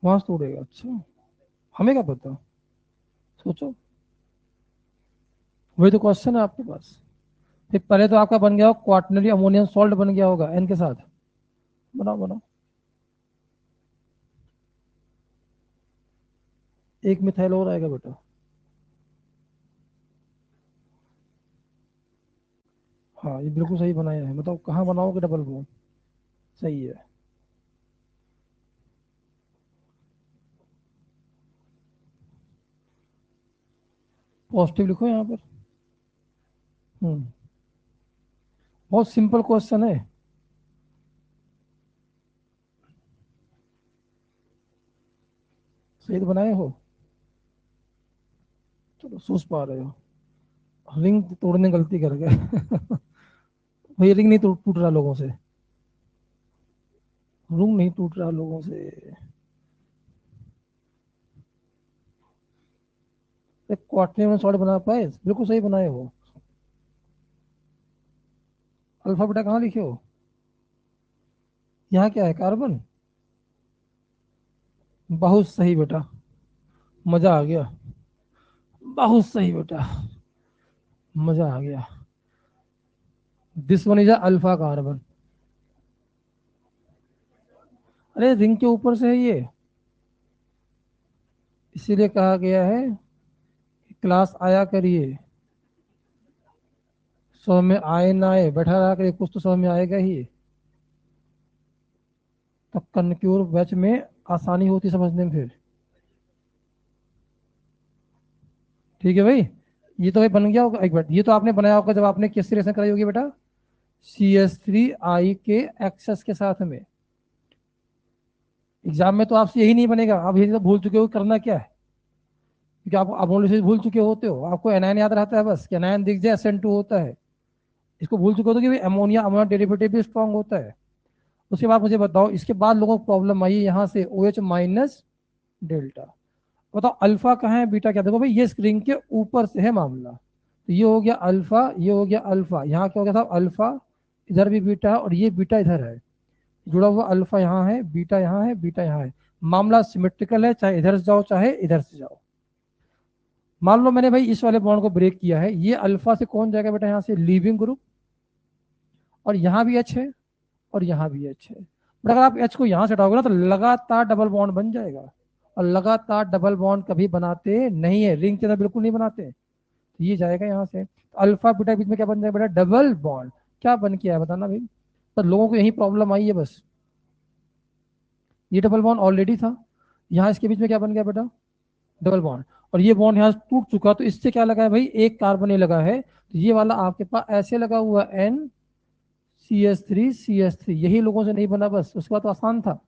वहां से तोड़ेगा? अच्छा, हमें क्या पता, सोचो। वही तो क्वेश्चन है आपके पास। फिर पहले तो आपका बन गया हो क्वाटनरी अमोनियम सॉल्ट, बन गया होगा एन के साथ। बनाओ बनाओ। एक मिथाइल और आएगा बेटा। हाँ, ये बिल्कुल सही बनाया है। बताओ कहाँ बनाओगे डबल बॉन्ड? सही है। पॉजिटिव लिखो यहाँ पर। बहुत सिंपल क्वेश्चन है। सही तो बनाए हो, चलो सोच पा रहे हो। रिंग तोड़ने गलती कर गए। भाई रिंग नहीं टूट रहा लोगों से, रिंग नहीं टूट रहा लोगों से। एक क्वार्टरली में सॉल्ट बना पाए, बिल्कुल सही बनाए हो। अल्फा बेटा कहाँ लिखे हो? यहाँ क्या है, कार्बन। बहुत सही बेटा, मजा आ गया। बहुत सही बेटा, मजा आ गया। This one is alpha carbon. अरे रिंग के ऊपर से है ये, इसीलिए कहा गया है कि क्लास आया करिए। समझ में आए ना आए, बैठा रहा करिए, कुछ तो समझ में आएगा ही। तो कनक्यूर बैच में आसानी होती समझने में फिर। ठीक है भाई, ये तो भाई बन गया होगा। एक मिनट, ये तो आपने बनाया होगा जब आपने किस रिएक्शन कराई होगी बेटा, CH3 I के एक्सेस के साथ में। एग्जाम में तो आपसे यही नहीं बनेगा, आप यही तो भूल चुके हो करना क्या है, क्योंकि आप अमोल भूल चुके होते हो। आपको एनायन याद रहता है बस, कि एनायन दिख जाए SN2 होता है। इसको भूल चुके होते कि अमोनिया अमोनिया डेरिवेटिव भी स्ट्रांग होता है। उसके बाद मुझे बताओ, इसके बाद लोगों को प्रॉब्लम आई यहाँ से OH माइनस डेल्टा। बताओ अल्फा कहाँ है, बीटा क्या? देखो भाई ये स्क्रीन के ऊपर से है मामला। तो ये हो गया अल्फा, ये हो गया अल्फा, यहाँ क्या हो गया साहब, अल्फा, इधर भी बीटा है और ये बीटा इधर है जुड़ा हुआ। अल्फा यहाँ है, बीटा यहाँ है, बीटा यहाँ है। मामला सिमेट्रिकल है, चाहे इधर से जाओ चाहे इधर से जाओ। मान लो मैंने भाई इस वाले बॉन्ड को ब्रेक किया है, ये अल्फा से कौन जाएगा बेटा, यहाँ से लीविंग ग्रुप, और यहाँ भी H है और यहाँ भी H है। बट अगर आप H को यहाँ से हटाओगे ना तो लगातार डबल बॉन्ड बन जाएगा, और लगातार डबल बॉन्ड कभी बनाते नहीं है, रिंग के अंदर बिल्कुल नहीं बनाते। तो ये जाएगा यहाँ से, तो अल्फा बीटा के बीच में क्या बन जाएगा बेटा, डबल बॉन्ड। क्या बन के आया बताना भाई, तो लोगों को यही प्रॉब्लम आई है बस। ये डबल बॉन्ड ऑलरेडी था, यहाँ इसके बीच में क्या बन गया बेटा, डबल बॉन्ड। और ये बॉन्ड यहाँ टूट चुका, तो इससे क्या लगा है भाई, एक कार्बन ये लगा है। तो ये वाला आपके पास ऐसे लगा हुआ NCH3CH3, यही लोगों से नहीं बना बस, उसके बाद तो आसान था।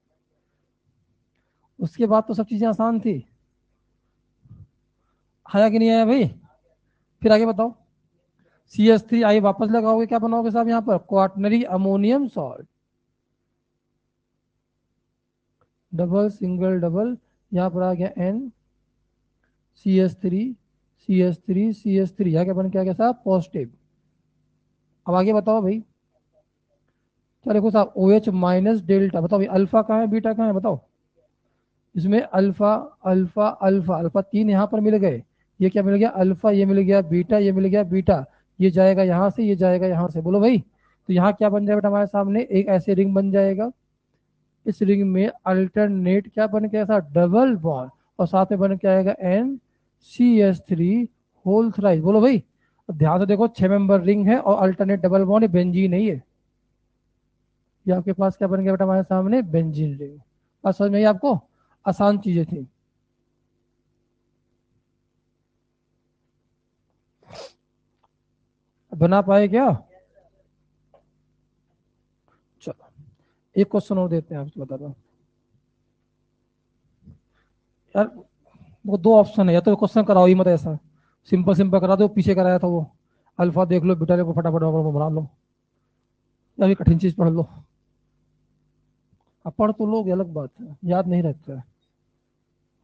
उसके बाद तो सब चीजें आसान थी। आया कि नहीं आया भाई? फिर आगे बताओ। CH3I वापस लगाओगे, क्या बनाओगे साहब यहाँ पर, quaternary ammonium salt. Double single double, यहाँ पर आ गया NCH3CH3CH3, यहाँ क्या बन के आ गया साहब, पॉजिटिव। अब आगे बताओ भाई, क्या देखो साहब, OH माइनस डेल्टा। बताओ भाई अल्फा कहाँ है, बीटा कहाँ है, बताओ। इसमें अल्फा अल्फा अल्फा अल्फा तीन यहाँ पर मिल गए। ये क्या मिल गया, अल्फा, ये मिल गया बीटा, ये मिल गया बीटा। ये जाएगा यहाँ से, ये जाएगा यहाँ से, बोलो भाई। तो यहाँ क्या बन जाएगा बेटा हमारे सामने, एक ऐसे रिंग बन जाएगा। इस रिंग में अल्टरनेट क्या बन के ऐसा, डबल बॉन्ड, और साथ में बन के आएगा NCH3 होल थ्राइस, बोलो भाई। अब ध्यान से देखो, 6 मेंबर रिंग है और अल्टरनेट डबल बॉन्ड, बेंजीन नहीं है। ये आपके पास क्या बन गया बेटा हमारे सामने, बेंजीन रिंग। बात समझ में आई आपको? आसान चीजें थी। बना पाए क्या? चलो एक क्वेश्चन और देते हैं आपको, बता दो यार। वो दो ऑप्शन है, या तो क्वेश्चन कराओ ही मत ऐसा, सिंपल सिंपल करा दो, पीछे कराया था वो। अल्फा देख लो, बीटा देखो, फटाफट बना लो, या फिर कठिन चीज पढ़ लो। अब पढ़ तो लोग, अलग बात है, याद नहीं रहता है।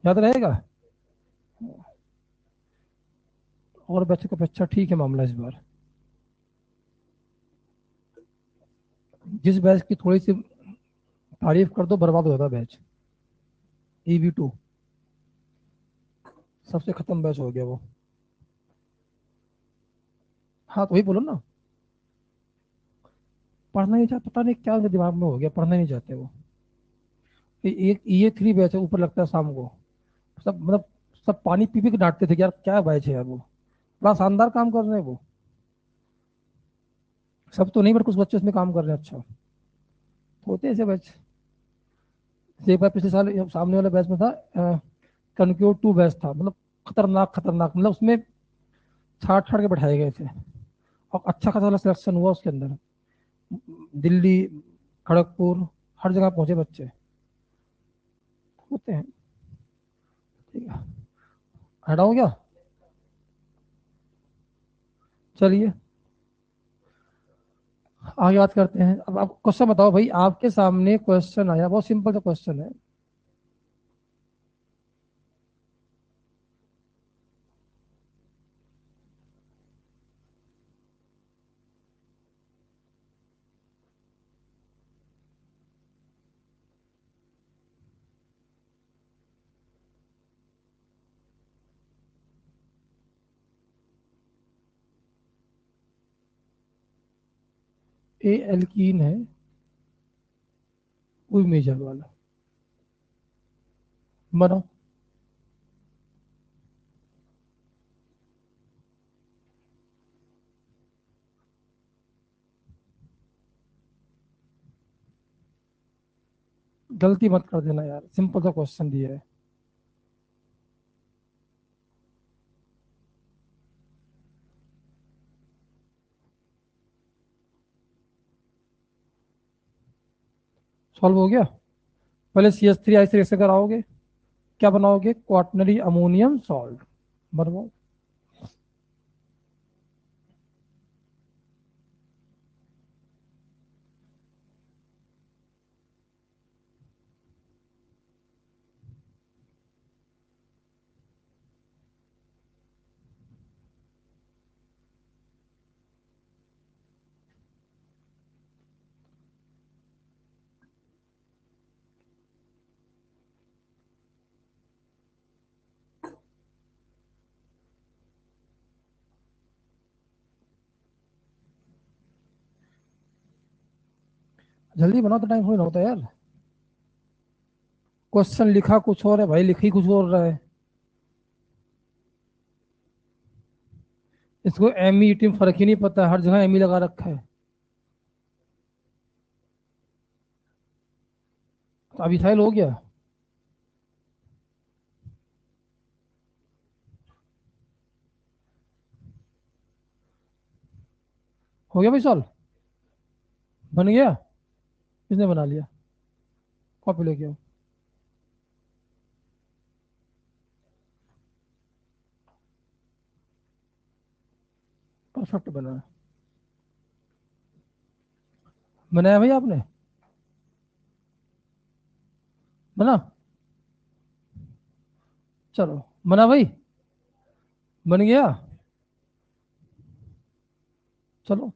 याद रहेगा। और बच्चे को अच्छा, ठीक है मामला इस बार। जिस बैच की थोड़ी सी तारीफ कर दो, बर्बाद हो जाता बैच। EV2 सबसे खत्म बैच हो गया वो। हाँ तो वही बोलो ना, पढ़ना नहीं चाहता, पता नहीं क्या उनके दिमाग में हो गया, पढ़ना नहीं चाहते वो। एक ये 3 बैच है ऊपर, लगता है शाम को सब, मतलब सब पानी पी पी के डांटते थे कि यार क्या बैच है यार वो। बड़ा शानदार काम कर रहे हैं वो, सब तो नहीं बट कुछ बच्चे उसमें काम कर रहे हैं अच्छा। होते हैं ऐसे बैच। एक बार पिछले साल सामने वाले बैच में था, कनक्योर 2 बैच था, मतलब खतरनाक खतरनाक, मतलब उसमें छाट छाट के बैठाए गए थे और अच्छा खासा सिलेक्शन हुआ उसके अंदर। दिल्ली, खड़गपुर, हर जगह पहुंचे बच्चे, होते हैं। ठीक है, हटाओ क्या? चलिए आगे बात करते हैं। अब आप क्वेश्चन बताओ भाई, आपके सामने क्वेश्चन आया, बहुत सिंपल सा क्वेश्चन है। ए एल्कीन है, कोई मेजर वाला, बनाओ। गलती मत कर देना यार, सिंपल सा क्वेश्चन दिया है। सॉल्व हो गया। पहले CH3 आई से रिएक्शन कराओगे, क्या बनाओगे? क्वाटनरी अमोनियम सॉल्ट बनाओ। जल्दी बनाओ तो टाइम हो ना होता है यार। क्वेश्चन लिखा कुछ और है भाई, लिखी कुछ और रहा है। इसको एम ई टीम फर्क ही नहीं पता, हर जगह एम ई लगा रखा है। तो अभी फाइल हो गया। हो गया भाई सॉल्व, बन गया। किसने बना लिया? कॉपी लेके आओ। परफेक्ट बना। बनाया भाई आपने? बना? चलो, बना भाई, बन गया। चलो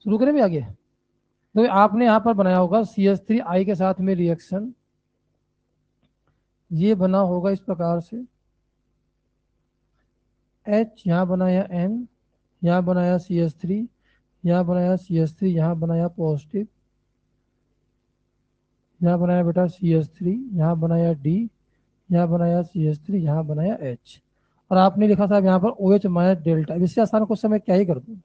शुरू करें भी आगे। तो आपने यहाँ पर बनाया होगा CH3 I के साथ में रिएक्शन, ये बना होगा इस प्रकार से। H यहाँ बनाया N, यहाँ बनाया CH3, यहाँ बनाया CH3, यहाँ बनाया पॉजिटिव, यहाँ बनाया बेटा CH3, यहाँ बनाया D, यहाँ बनाया CH3, यहाँ बनाया H। और आपने लिखा साहब यहाँ पर OH माइनस डेल्टा। इससे आसान क्वेश्चन मैं क्या ही कर दूँ,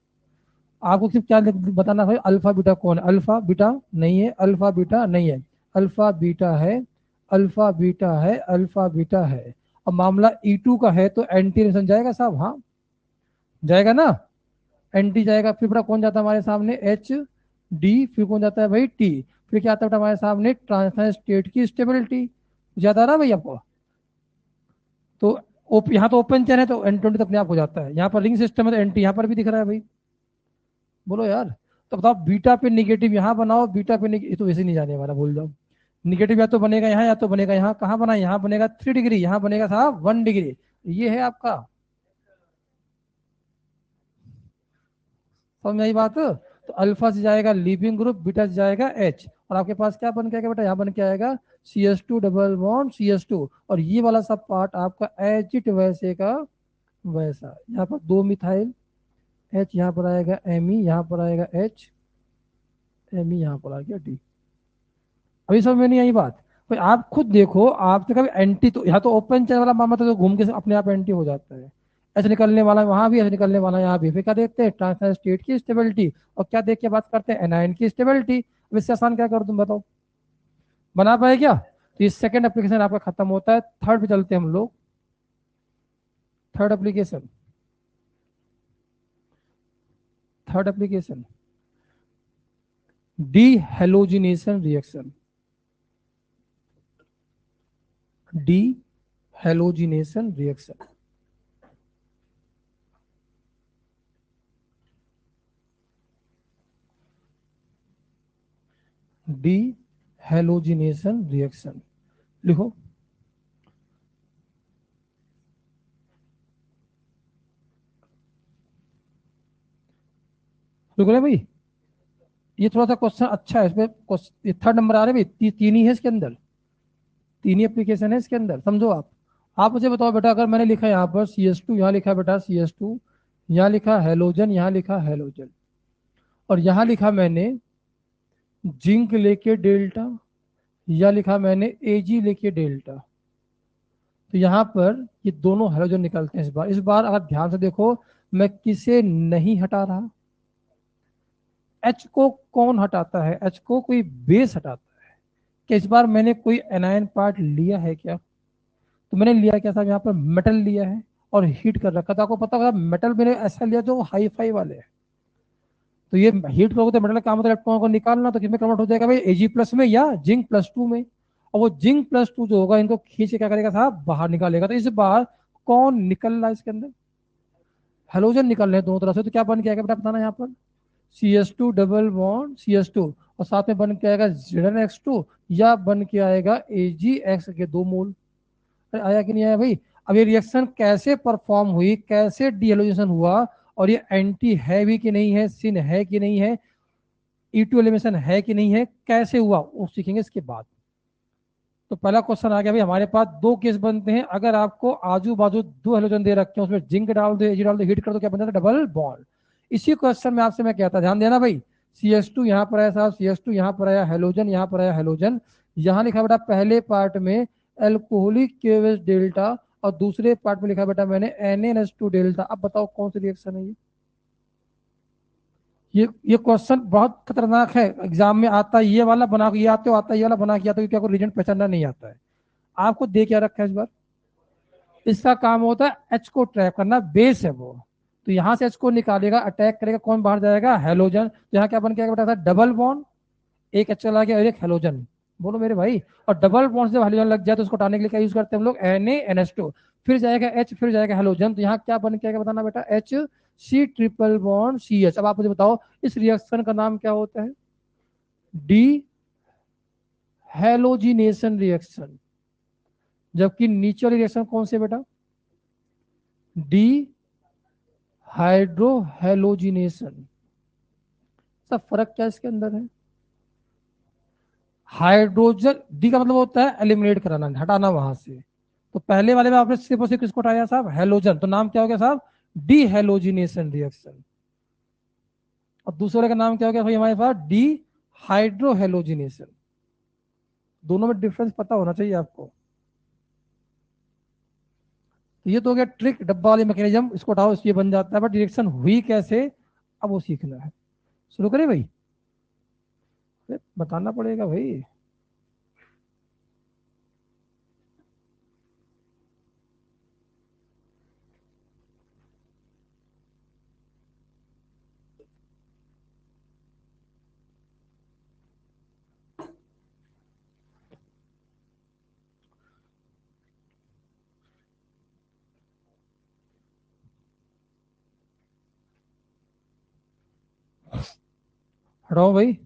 आपको सिर्फ क्या बताना है, अल्फा बीटा कौन है? अल्फा बीटा नहीं है, अल्फा बीटा नहीं है, अल्फा बीटा है, अल्फा बीटा है, अल्फा बीटा है। अब मामला E2 का है तो एंटी रिएक्शन जाएगा साहब, हाँ जाएगा ना, एंटी जाएगा। फिर बेटा कौन जाता है हमारे सामने? HD। फिर कौन जाता है भाई? T। फिर क्या आता है बेटा हमारे सामने? ट्रांजिशन स्टेट की स्टेबिलिटी। ज्यादा रहा भाई आपको? तो यहाँ तो ओपन चेन है तो N20 तो अपने आप हो जाता है। यहाँ पर रिंग सिस्टम है तो एंटी यहाँ पर भी दिख रहा है भाई। बोलो यार। तो बताओ बीटा पे निगेटिव यहाँ बनाओ, बीटा पे ये तो वैसे नहीं जाने वाला, भूल जाओ। निगेटिव या तो बनेगा यहाँ या तो बनेगा यहाँ, कहाँ बना? यहाँ बनेगा 3 डिग्री, यहाँ बनेगा साहब 1 डिग्री। ये है आपका, समझ में आई बात? तो अल्फा से जाएगा लिविंग ग्रुप, बीटा से जाएगा H, और आपके पास क्या बन के आएगा बेटा? यहाँ बन के आएगा CH2 डबल बॉन्ड CH2। और ये वाला सब पार्ट आपका एज इट वैसे का वैसा। यहाँ पर 2 मिथाइल, H यहाँ पर आएगा Me, यहाँ पर आएगा H, Me यहाँ पर आ गया D। अभी समझ में नहीं आई बात? भाई आप खुद देखो, आपने कभी एंटी तो यहाँ तो ओपन चैन वाला मामला तो घूम के अपने आप एंटी हो जाता है। ऐसे निकलने वाला वहां भी, ऐसे निकलने वाला यहाँ भी। फिर क्या देखते हैं? ट्रांसफर स्टेट की स्टेबिलिटी। और क्या देख के बात करते हैं? एनायन की स्टेबिलिटी। अब इससे आसान क्या कर दूं बताओ? बना पाए क्या? तो ये सेकंड एप्लीकेशन आपका खत्म होता है, थर्ड पे चलते हैं हम लोग। Third application, third application, D halogenation reaction, D halogenation reaction. D halogenation reaction लिखो। रुको भाई, ये थोड़ा सा क्वेश्चन अच्छा है, इसमें ये थर्ड नंबर आ रहा है भाई, तीन ही है इसके अंदर, तीन ही एप्लीकेशन है इसके अंदर, समझो आप मुझे बताओ बेटा, अगर मैंने लिखा यहाँ पर CS2, यहाँ लिखा बेटा CS2, यहाँ लिखा हेलोजन, यहाँ लिखा हेलोजन, और यहाँ लिखा मैंने जिंक लेके डेल्टा, या लिखा मैंने Ag लेके डेल्टा, तो यहाँ पर ये दोनों हेलोजन निकलते हैं। इस बार अगर ध्यान से देखो, मैं किसे नहीं हटा रहा, H को कौन हटाता है, H को कोई बेस हटाता है। कि इस बार मैंने कोई एनायन पार्ट लिया है क्या, तो मैंने लिया क्या था, यहाँ पर मेटल लिया है और हीट कर रखा था। आपको पता होगा मेटल मैंने ऐसा लिया जो हाई फाई वाले है, तो ये हीट करोगे तो मेटल का काम होता है इलेक्ट्रॉन को निकालना, तो किसमें कन्वर्ट हो जाएगा भाई, Ag+ में या जिंक+2 में। और वो जिंक+2 जो होगा इनको खींच के क्या करेगा साहब, बाहर निकालेगा। तो इस बार कौन निकल रहा है इसके अंदर, हेलोजन निकल रहे हैं दोनों तरफ से। तो क्या बन के आएगा बेटा बताना, यहाँ पर CS2 डबल बॉन्ड CS2, और साथ में बन के आएगा ZnX2, या बन के आएगा AgX के 2 मोल। आया कि नहीं आया भाई। अब ये रिएक्शन कैसे परफॉर्म हुई, कैसे डीहेलोजेशन हुआ, और ये एंटी है भी कि नहीं है, सिन है कि नहीं है, E2 एलिमिनेशन है कि नहीं है, कैसे हुआ वो सीखेंगे इसके बाद। तो पहला क्वेश्चन आ गया भाई, हमारे पास दो केस बनते हैं। अगर आपको आजू बाजू दो हेलोजन दे रखे हैं, उसमें जिंक डाल दो, Ag डाल दो, हीट कर दो, क्या बन जाता है, डबल बॉन्ड। इसी क्वेश्चन में आपसे मैं कहता, ध्यान देना भाई, CS2 यहाँ पर आया साहब, CS2 यहाँ पर आया हेलोजन, यहाँ पर आया हेलोजन, यहाँ लिखा बेटा पहले पार्ट में एल्कोहलिक KOH डेल्टा, और दूसरे पार्ट में लिखा बेटा मैंने NaNH2 डेल्टा। अब बताओ कौन सी रिएक्शन है ये क्वेश्चन बहुत खतरनाक है, एग्जाम में आता है ये वाला बना के ये आते हो, आता है ये वाला बना के आता हो, क्या रीजन पहचानना नहीं आता है। आपको दे क्या रखा है इस बार, इसका काम होता है H को ट्रैप करना, बेस है वो। तो यहां से H को निकालेगा, अटैक करेगा, कौन बाहर जाएगा, हेलोजन। तो यहाँ क्या बन के बेटा था, डबल बॉन्ड, एक H चला गया और एक हेलोजन। बोलो मेरे भाई, और डबल बॉन्ड से हेलोजन लग जाए तो उसको हटाने के लिए क्या यूज करते हैं हम लोग, NaNH2, फिर जाएगा H, फिर जाएगा हेलोजन। तो यहाँ क्या बन के बताना बेटा, HC ट्रिपल बॉन्ड CH। अब आप मुझे बताओ इस रिएक्शन का नाम क्या होता है, डी हेलोजिनेशन रिएक्शन। जबकि नीचे वाली रिएक्शन कौन सी बेटा, डी हाइड्रोहेलोजिनेशन। सब फर्क क्या इसके अंदर है, हाइड्रोजन डी का मतलब होता है एलिमिनेट कराना, हटाना वहां से। तो पहले वाले में आपने सिर्फ और सिर्फ किसको हटाया साहब, हेलोजन, तो नाम क्या हो गया साहब, डी हेलोजिनेशन रिएक्शन। और दूसरे वाले का नाम क्या हो गया भाई हमारे पास, डी हाइड्रोहेलोजिनेशन। दोनों में डिफरेंस पता होना चाहिए आपको। तो ये तो हो गया ट्रिक, डब्बा वाली मैकेनिज्म, इसको उठाओ ये बन जाता है, बट रिएक्शन हुई कैसे अब वो सीखना है। शुरू करें भाई, बताना पड़ेगा भाई। हटाओ भाई,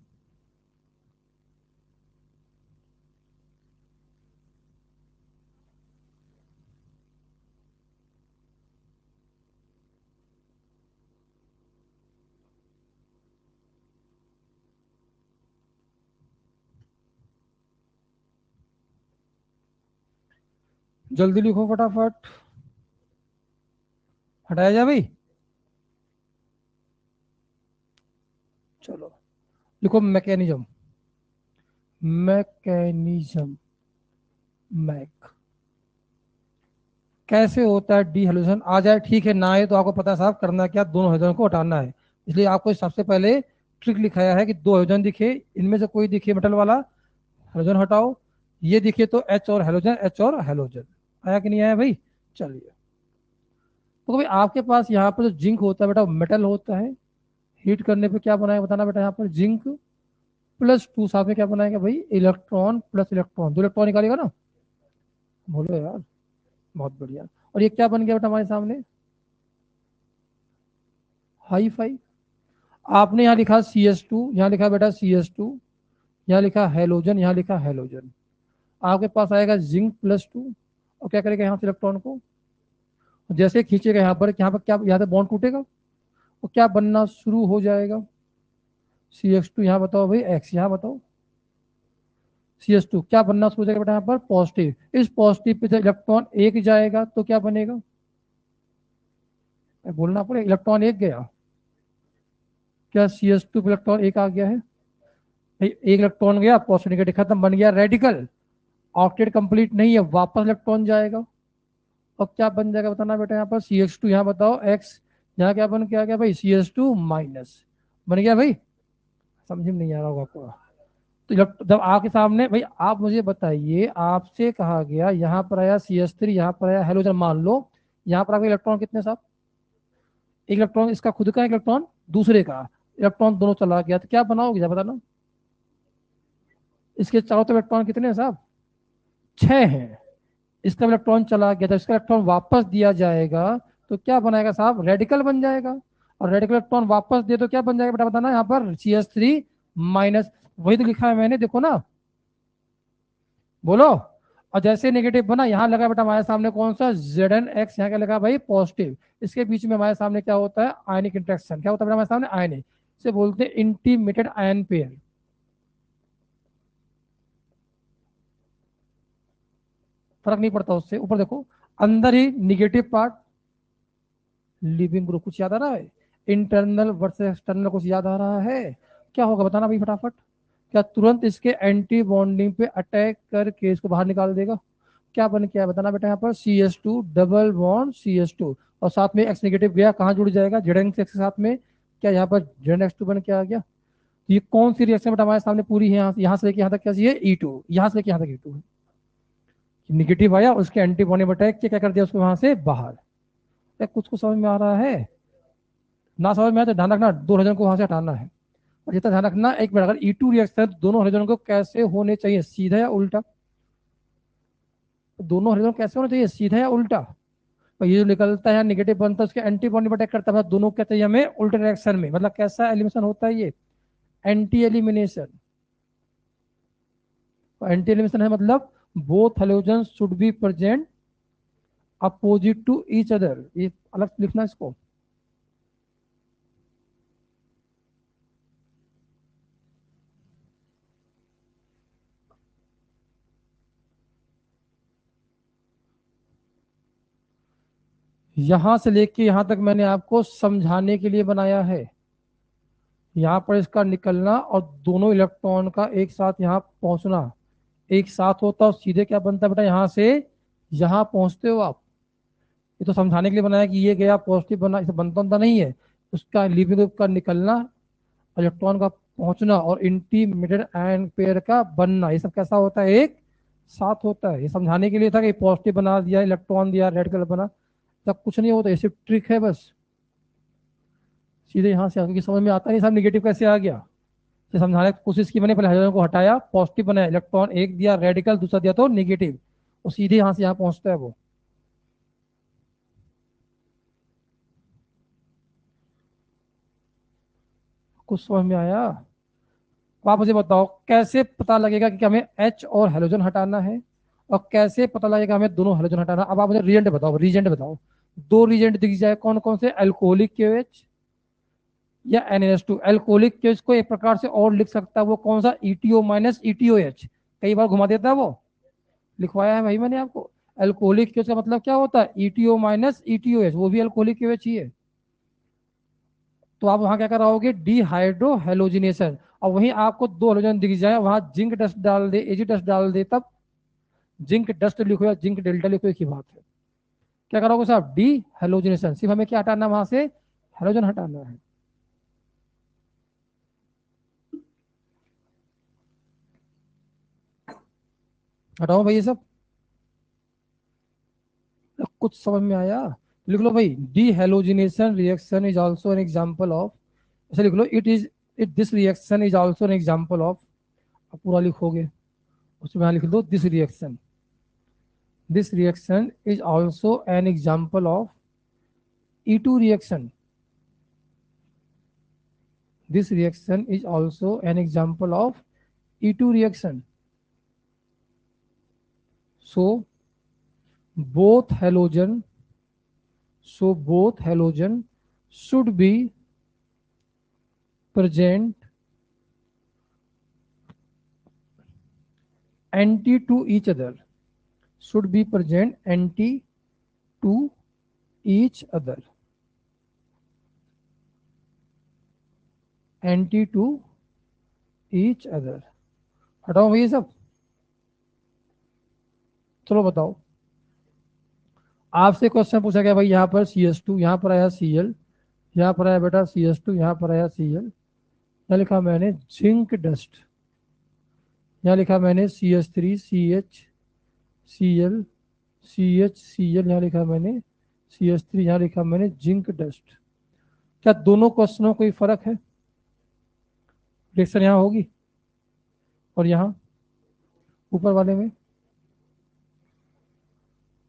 जल्दी लिखो फटाफट, हटाया जाए भाई। चलो लिखो मैकेनिज्म, मैकेनिज्म, मैक, कैसे होता है डी हेलोजन। आ जाए ठीक है, ना आए तो आपको पता है साहब करना क्या, दोनों हेलोजन को हटाना है। इसलिए आपको सबसे पहले ट्रिक लिखाया है कि दो हेलोजन दिखे, इनमें से कोई दिखे मेटल वाला, हेलोजन हटाओ। ये दिखे तो H और हेलोजन, H और हेलोजन। आया कि नहीं आया भाई। चलिए, तो भाई आपके पास यहाँ पर जो जिंक होता है बेटा मेटल होता है, हीट करने पे क्या बनाएगा बताना बेटा, यहाँ पर जिंक प्लस 2, साथ में क्या बनाएगा भाई, इलेक्ट्रॉन प्लस इलेक्ट्रॉन, 2 इलेक्ट्रॉन निकालेगा ना, बोलो यार, बहुत बढ़िया। और ये क्या बन गया बेटा हमारे सामने, हाई फाई। आपने यहाँ लिखा CH2, यहाँ लिखा बेटा CH2, यहाँ लिखा हेलोजन, यहाँ लिखा हेलोजन। आपके पास आएगा जिंक प्लस 2, और क्या करेगा यहाँ से इलेक्ट्रॉन को, जैसे खींचेगा यहाँ पर क्या, यहाँ से बॉन्ड टूटेगा, तो क्या बनना शुरू हो जाएगा, CH2 यहाँ बताओ भाई, X यहाँ बताओ, CH2 क्या बनना शुरू हो जाएगा बेटा यहाँ पर, पॉजिटिव। इस पॉजिटिव पे जब इलेक्ट्रॉन एक जाएगा तो क्या बनेगा, बोलना पड़ेगा, इलेक्ट्रॉन एक गया, क्या CH2 पे इलेक्ट्रॉन एक आ गया है, एक इलेक्ट्रॉन गया, पॉजिटिव नेगेटिव खत्म, बन गया रेडिकल। ऑक्टेट कंप्लीट नहीं है, वापस इलेक्ट्रॉन जाएगा, अब क्या बन जाएगा बताना बेटा यहाँ पर, CH2 यहाँ बताओ X, यहाँ क्या बन के आ गया भाई, CH2 माइनस, बन गया भाई, समझ में नहीं आ रहा होगा आपको। तो जब आपके सामने भाई, आप मुझे बताइए, आपसे कहा गया यहाँ पर आया CH3, यहाँ पर आया हेलोजन, मान लो यहाँ पर आपके इलेक्ट्रॉन कितने साहब, एक इलेक्ट्रॉन इसका खुद का, एक इलेक्ट्रॉन दूसरे का, इलेक्ट्रॉन दोनों चला गया, तो क्या बनाओगे जरा बताना, इसके चारों तरफ इलेक्ट्रॉन कितने हैं साहब, 6 हैं। इसका इलेक्ट्रॉन चला गया, जब इसका इलेक्ट्रॉन वापस दिया जाएगा तो क्या बनाएगा साहब, रेडिकल बन जाएगा, और रेडिकल इलेक्ट्रॉन वापस दे तो क्या बन जाएगा बेटा बताना, यहाँ पर CH3 माइनस, वही तो लिखा है मैंने, देखो ना, बोलो। और जैसे नेगेटिव बना, यहाँ लगा बेटा हमारे सामने कौन सा, ZnX, यहाँ क्या लगा भाई, पॉजिटिव। इसके बीच में हमारे सामने क्या होता है, आयनिक इंटरेक्शन, क्या होता है बेटा हमारे सामने, आयनिक, इसे बोलते हैं इंटीमेटेड आयन पेयर। फर्क नहीं पड़ता उससे, ऊपर देखो, अंदर ही निगेटिव पार्ट, लिविंग ग्रुप, कुछ याद आ रहा है, इंटरनल वर्सेस एक्सटर्नल कुछ याद आ रहा है, क्या होगा बताना भाई फटाफट, क्या तुरंत इसके एंटी बॉन्डिंग पे अटैक करके इसको बाहर निकाल देगा, क्या बन के आया बताना बेटा यहाँ पर, CH2 डबल बॉन्ड CH2, और साथ में X नेगेटिव गया, कहाँ जुड़ जाएगा, ZnX के साथ में, क्या यहाँ पर ZnX2 बन के आ गया। ये कौन सी रिएक्शन बेटा हमारे सामने पूरी है, यहाँ से लेके यहाँ तक क्या चाहिए, E2, यहाँ से लेके यहाँ तक E2 है, निगेटिव आया, उसके एंटी बॉन्डिंग अटैक क्या कर दिया उसको वहां से बाहर। क्या कुछ कुछ समझ में आ रहा है, ना समझ में आया तो ध्यान रखना, 2 हाइड्रोजन को वहां से हटाना है। और जितना ध्यान रखना, एक बार अगर E2 रिएक्शन, दोनों हाइड्रोजन को कैसे होने चाहिए, सीधा या उल्टा, दोनों हाइड्रोजन कैसे होना चाहिए, सीधा या उल्टा, और ये जो निकलता है निगेटिव बनता है उसके एंटी बॉन्डिंग अटैक करता है, दोनों क्या चाहिए हमें, उल्टे डायरेक्शन में, मतलब कैसा एलिमिनेशन होता है ये, एंटी एलिमिनेशन। एंटी एलिमिनेशन है मतलब both hydrogen should be present opposite to each other, ये अलग लिखना इसको। यहां से लेके यहां तक मैंने आपको समझाने के लिए बनाया है, यहाँ पर इसका निकलना और दोनों इलेक्ट्रॉन का एक साथ यहाँ पहुंचना, एक साथ होता है, और सीधे क्या बनता है बेटा, यहाँ से यहाँ पहुंचते हो आप। ये तो समझाने के लिए बनाया कि ये गया पॉजिटिव बना, इसे बनता बनता नहीं है, उसका लिविंग ग्रुप का निकलना, इलेक्ट्रॉन का पहुंचना, और इंटीमेटेड आयन पेयर का बनना, ये सब कैसा होता है, एक साथ होता है। ये समझाने के लिए था कि पॉजिटिव बना दिया, इलेक्ट्रॉन दिया, रेडिकल बना, तब कुछ नहीं होता, ये सिर्फ ट्रिक है बस, सीधे यहाँ से क्योंकि समझ में आता नहीं साहब निगेटिव कैसे आ गया, तो समझाने की कोशिश की मैंने, पहले हाइड्रोजन को हटाया, पॉजिटिव बनाया, इलेक्ट्रॉन एक दिया रेडिकल, दूसरा दिया तो निगेटिव, और सीधे यहाँ से यहाँ पहुंचता है वो। कुछ समझ में आया, तो आप मुझे बताओ कैसे पता लगेगा कि हमें H और हेलोजन हटाना है, और कैसे पता लगेगा हमें दोनों हेलोजन हटाना। अब आप मुझे रीजेंट बताओ, रीजेंट बताओ, 2 रीजेंट दिख जाए कौन कौन से, अल्कोहलिक KOH या NH2। अल्कोहलिक KOH को एक प्रकार से और लिख सकता है, वो कौन सा, ETO माइनस ETOH, कई बार घुमा देता है वो, लिखवाया है भाई मैंने आपको। अल्कोहलिक KOH का मतलब क्या होता है, ETO माइनस ETOH, वो भी अल्कोहलिक KOH ही है। तो आप वहां क्या कराओगे, डिहाइड्रो हेलोजिनेशन, और वहीं आपको 2 हेलोजन दिख जाए, वहां जिंक डस्ट डाल दे, एजी डस्ट डाल दे, तब जिंक डस्ट लिखो या जिंक डेल्टा लिखो, एक ही बात है। क्या करोगे साहब, डी हेलोजिनेशन, सिर्फ हमें क्या हटाना है वहां से, हेलोजन हटाना है। हटाओ भाई ये सब, कुछ समझ में आया, लिख लो भाई, dehalogenation reaction is also an example of ऐसे लिख लो, it this reaction is also an example of, अब पूरा लिखोगे उसमें यहाँ लिख दो this reaction is also an example of E2 reaction. This reaction is also an example of E2 reaction. So both halogen should be present anti to each other. Should be present anti to each other. Anti to each other. हटाओ भाई ये सब, चलो बताओ। आपसे question पूछा गया भाई, यहाँ पर CH2, यहाँ पर आया Cl, यहाँ पर आया बेटा CH2, यहाँ पर आया Cl, यहाँ लिखा मैंने जिंक डस्ट, यहाँ लिखा मैंने CH3 CH Cl CH Cl, यहाँ लिखा मैंने CH3, यहाँ लिखा मैंने जिंक डस्ट। क्या दोनों क्वेश्चनों कोई फर्क है? रिएक्शन यहाँ होगी और यहाँ ऊपर वाले में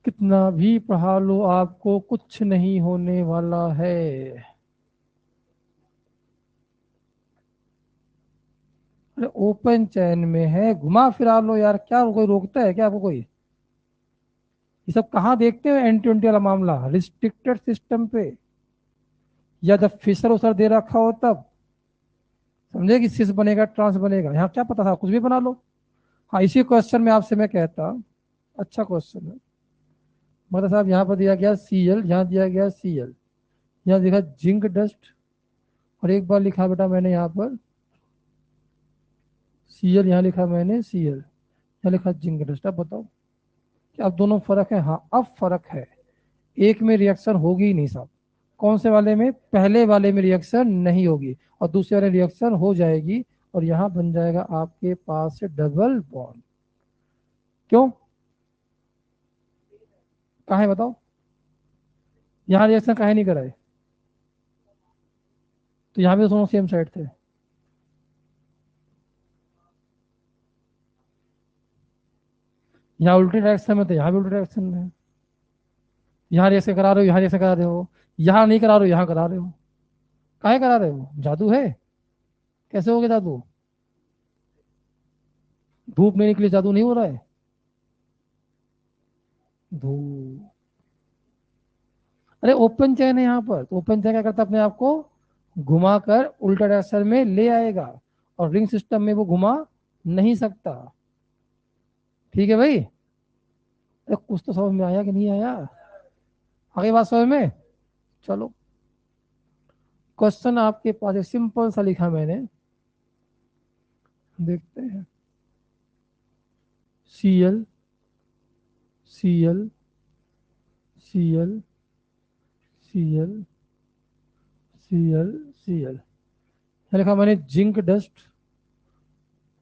कितना भी पढ़ा लो आपको कुछ नहीं होने वाला है। अरे ओपन चैन में है, घुमा फिरा लो यार, क्या कोई रोकता है क्या आपको कोई? ये सब कहाँ देखते हो एन 20 वाला मामला? रिस्ट्रिक्टेड सिस्टम पे, या जब फिशर उसर दे रखा हो तब समझे कि सिस बनेगा ट्रांस बनेगा। यहाँ क्या पता था, कुछ भी बना लो। हाँ, इसी क्वेश्चन में आपसे मैं कहता, अच्छा क्वेश्चन है, मतलब साहब यहाँ पर दिया गया Cl, यहाँ दिया गया Cl, यहाँ लिखा जिंक डस्ट, और एक बार लिखा बेटा मैंने यहाँ पर Cl, यहाँ लिखा मैंने Cl, यहाँ लिखा जिंक डस्ट। अब बताओ कि अब दोनों फर्क है? हाँ अब फर्क है, एक में रिएक्शन होगी ही नहीं साहब। कौन से वाले में? पहले वाले में रिएक्शन नहीं होगी और दूसरे वाले रिएक्शन हो जाएगी, और यहां बन जाएगा आपके पास डबल बॉन्ड। क्यों? कहा है बताओ? यहां रिएक्शन काहे नहीं कराए? तो यहां भी तो दोनों सेम साइड थे। यहाँ उल्टी डायरेक्शन में थे, यहाँ भी उल्टी डायरेक्शन में है। यहाँ रिएक्शन करा रहे हो, यहाँ रिएक्शन करा रहे हो, यहाँ नहीं करा रहे हो, यहाँ करा रहे हो। काहे करा रहे हो? जादू है? कैसे हो गया जादू? धूप नहीं निकली, जादू नहीं हो रहा है। धूप, अरे ओपन चैन है यहाँ पर, तो ओपन चैन क्या करता है, अपने आप को घुमाकर उल्टा डायरेक्शन में ले आएगा, और रिंग सिस्टम में वो घुमा नहीं सकता। ठीक है भाई? अरे कुछ तो समझ में आया कि नहीं आया? आगे बात समझ में? चलो क्वेश्चन आपके पास एक सिंपल सा लिखा मैंने, देखते हैं। Cl Cl Cl Cl Cl Cl, लिखा मैंने जिंक डस्ट,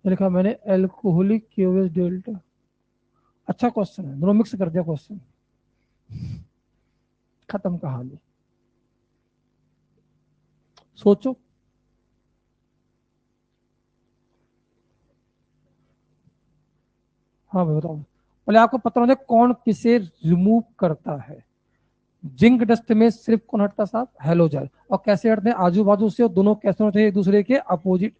लिखा मैंने एल्कोहलिक क्यूएस डेल्टा। अच्छा क्वेश्चन है, दोनों मिक्स कर दिया क्वेश्चन, खत्म कहानी। सोचो, हाँ भाई बताओ। पहले आपको पता होना कौन किसे रिमूव करता है। जिंक डस्ट में सिर्फ कौन हटता साहब? हेलोजन। और कैसे हटते हैं? आजू बाजू से, और दोनों कैसे होते हैं? एक दूसरे के अपोजिट।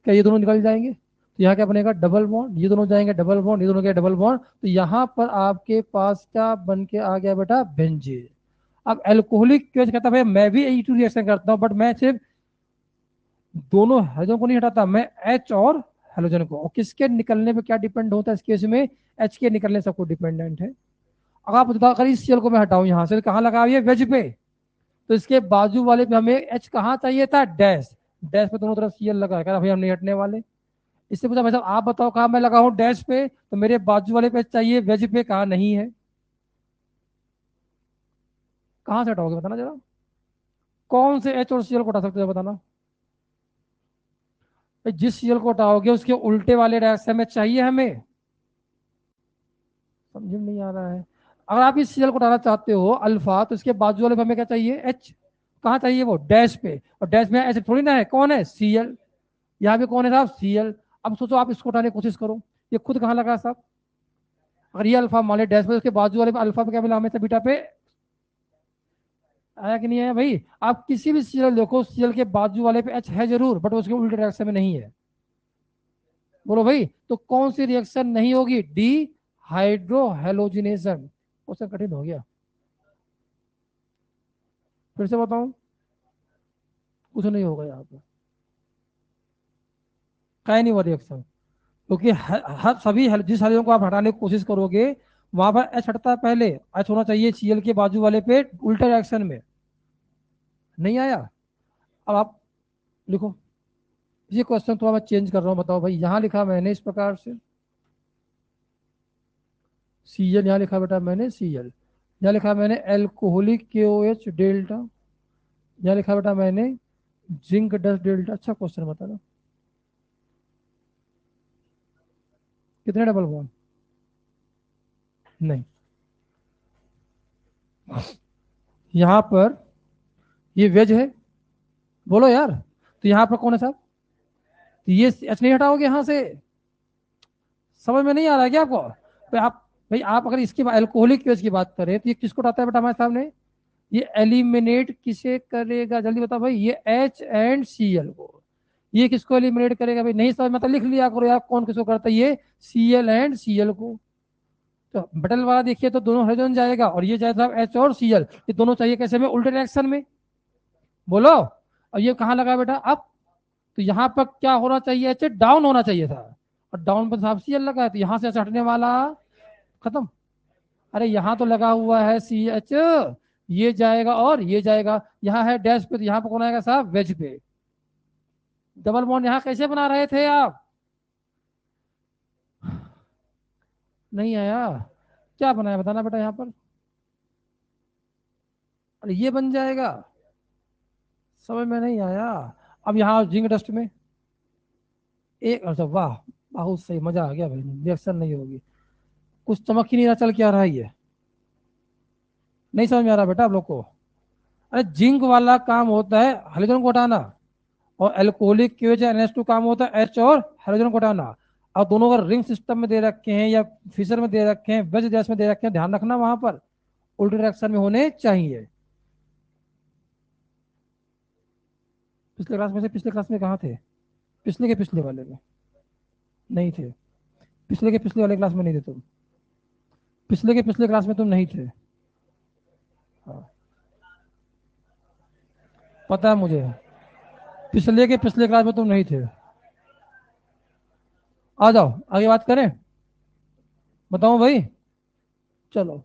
क्या ये दोनों निकल जाएंगे? तो यहाँ क्या बनेगा? Double bond. ये दोनों जाएंगे डबल बॉन्ड, ये दोनों क्या? Double bond. तो यहाँ पर आपके पास क्या बन के आ गया बेटा? बेंजीन। अब एल्कोहलिक क्यों कहता है भाई मैं भी E2 रिएक्शन करता हूँ, बट मैं सिर्फ दोनों हेलोजन को नहीं हटाता, मैं H और हेलोजन को। और किसके निकलने पे क्या डिपेंड होता है इस केस में? H के निकलने से सबको डिपेंडेंट है। अगर आप बताओ, अगर इस सीएल को मैं हटाऊं यहाँ से, कहाँ लगा हुई है? वेज पे। तो इसके बाजू वाले पे हमें H कहाँ चाहिए था? डैश। डैश पे दोनों तरफ सीएल लगा है, कह रहा भाई हम नहीं हटने वाले। इससे पूछा भाई साहब आप बताओ कहाँ मैं लगा हूँ? डैश पे। तो मेरे बाजू वाले पे चाहिए, वेज पे कहाँ नहीं है? कहाँ से हटाओगे बताना जरा? कौन से H और सीएल को हटा सकते हो बताना? भाई जिस सीएल को हटाओगे उसके उल्टे वाले डायरेक्शन में चाहिए हमें। समझ में नहीं आ रहा है? अगर आप इस सीएल को हटाना चाहते हो अल्फा, तो इसके बाजू वाले पे हमें क्या चाहिए? H। कहाँ चाहिए वो, डैश पे, और डैश में ऐसे थोड़ी ना है, कौन है, Cl, यहाँ पे कौन है साहब, Cl। अब सोचो आप इसको उठाने की कोशिश करो, ये खुद कहाँ लगा साहब, अगर ये अल्फा मान ले डैश पे, उसके बाजू वाले पे अल्फा पे क्या मिला हमें, बीटा पे आया कि नहीं आया भाई। आप किसी भी सीरियल देखो, सीरियल के बाजू वाले पे एच है जरूर, बट उसके उल्टे डायरेक्शन में नहीं है। बोलो भाई, तो कौन सी रिएक्शन नहीं होगी, डी हाइड्रोहेलोजिनेशन। क्वेश्चन कठिन हो गया, फिर से बताऊं, कुछ नहीं होगा यहाँ पर, कहीं नहीं हुआ रिएक्शन, क्योंकि हर सभी जिस हाइड्रोजन को आप हटाने की कोशिश करोगे वहां पर एच हटता है पहले, एच होना चाहिए सीएल के बाजू वाले पे उल्टे डायरेक्शन में, नहीं आया। अब आप लिखो, ये क्वेश्चन थोड़ा मैं चेंज कर रहा हूँ, बताओ भाई, यहां लिखा मैंने इस प्रकार से सीएल, यहाँ लिखा बेटा मैंने सीएल, यहाँ लिखा मैंने एल्कोहलिक KOH डेल्टा, यहाँ लिखा बेटा मैंने जिंक डस्ट डेल्टा। अच्छा क्वेश्चन बताना, कितने डबल बॉन्ड, नहीं, यहां पर ये वेज है, बोलो यार, तो यहां पर कौन है साहब, तो ये एच नहीं हटाओगे यहां से, समझ में नहीं आ रहा है क्या आपको, तो आप भाई, आप अगर इसकी अल्कोहलिक केज की बात करें तो ये किसको हटाता है बेटा हमारे सामने, ये एलिमिनेट किसे करेगा, जल्दी बताओ भाई, ये HCl को, ये किसको एलिमिनेट करेगा भाई, नहीं समझ मतलब लिख लिया करो यार, कौन किसको करता है, ये Cl को। तो बटल वाला देखिए तो दोनों हाइड्रोजन जाएगा, और ये जाएगा H और Cl, ये दोनों चाहिए कैसे में, उल्टे डायरेक्शन में, बोलो। और ये कहाँ लगा बेटा अब, तो यहाँ पर क्या होना चाहिए, एच डाउन होना चाहिए था, और डाउन पर साहब Cl लगा है, तो यहाँ से ऐसे हटने वाला खत्म। अरे यहाँ तो लगा हुआ है CH, ये जाएगा और ये जाएगा, यहाँ है डैश पे, तो यहाँ पर कौन आएगा साहब, वेज पे। डबल बॉन्ड यहाँ कैसे बना रहे थे आप, नहीं आया, क्या बनाया बताना बेटा यहाँ पर, अरे ये बन जाएगा, समझ में नहीं आया। अब यहाँ जिंक डस्ट में एक, अच्छा वाह, बहुत सही, मजा आ गया भाई, रिएक्शन नहीं होगी, कुछ चमक ही नहीं रहा, चल क्या रहा है ये, नहीं समझ में आ रहा बेटा आप लोग को। अरे जिंक वाला काम होता है हाइड्रोजन को हटाना, और एल्कोहलिक की वजह NH2 काम होता है एच और हाइड्रोजन को हटाना। और दोनों अगर रिंग सिस्टम में दे रखे हैं या फिशर में दे रखे हैं, वेज गैस में दे रखे हैं, ध्यान रखना वहां पर उल्टे डायरेक्शन में होने चाहिए। पिछले क्लास में से, पिछले क्लास में कहाँ थे, पिछले के पिछले वाले में नहीं थे, पिछले के पिछले वाले क्लास में नहीं थे तुम, पिछले के पिछले क्लास में तुम नहीं थे, हाँ पता है मुझे, पिछले के पिछले क्लास में तुम नहीं थे। आ जाओ आगे बात करें, बताओ भाई, चलो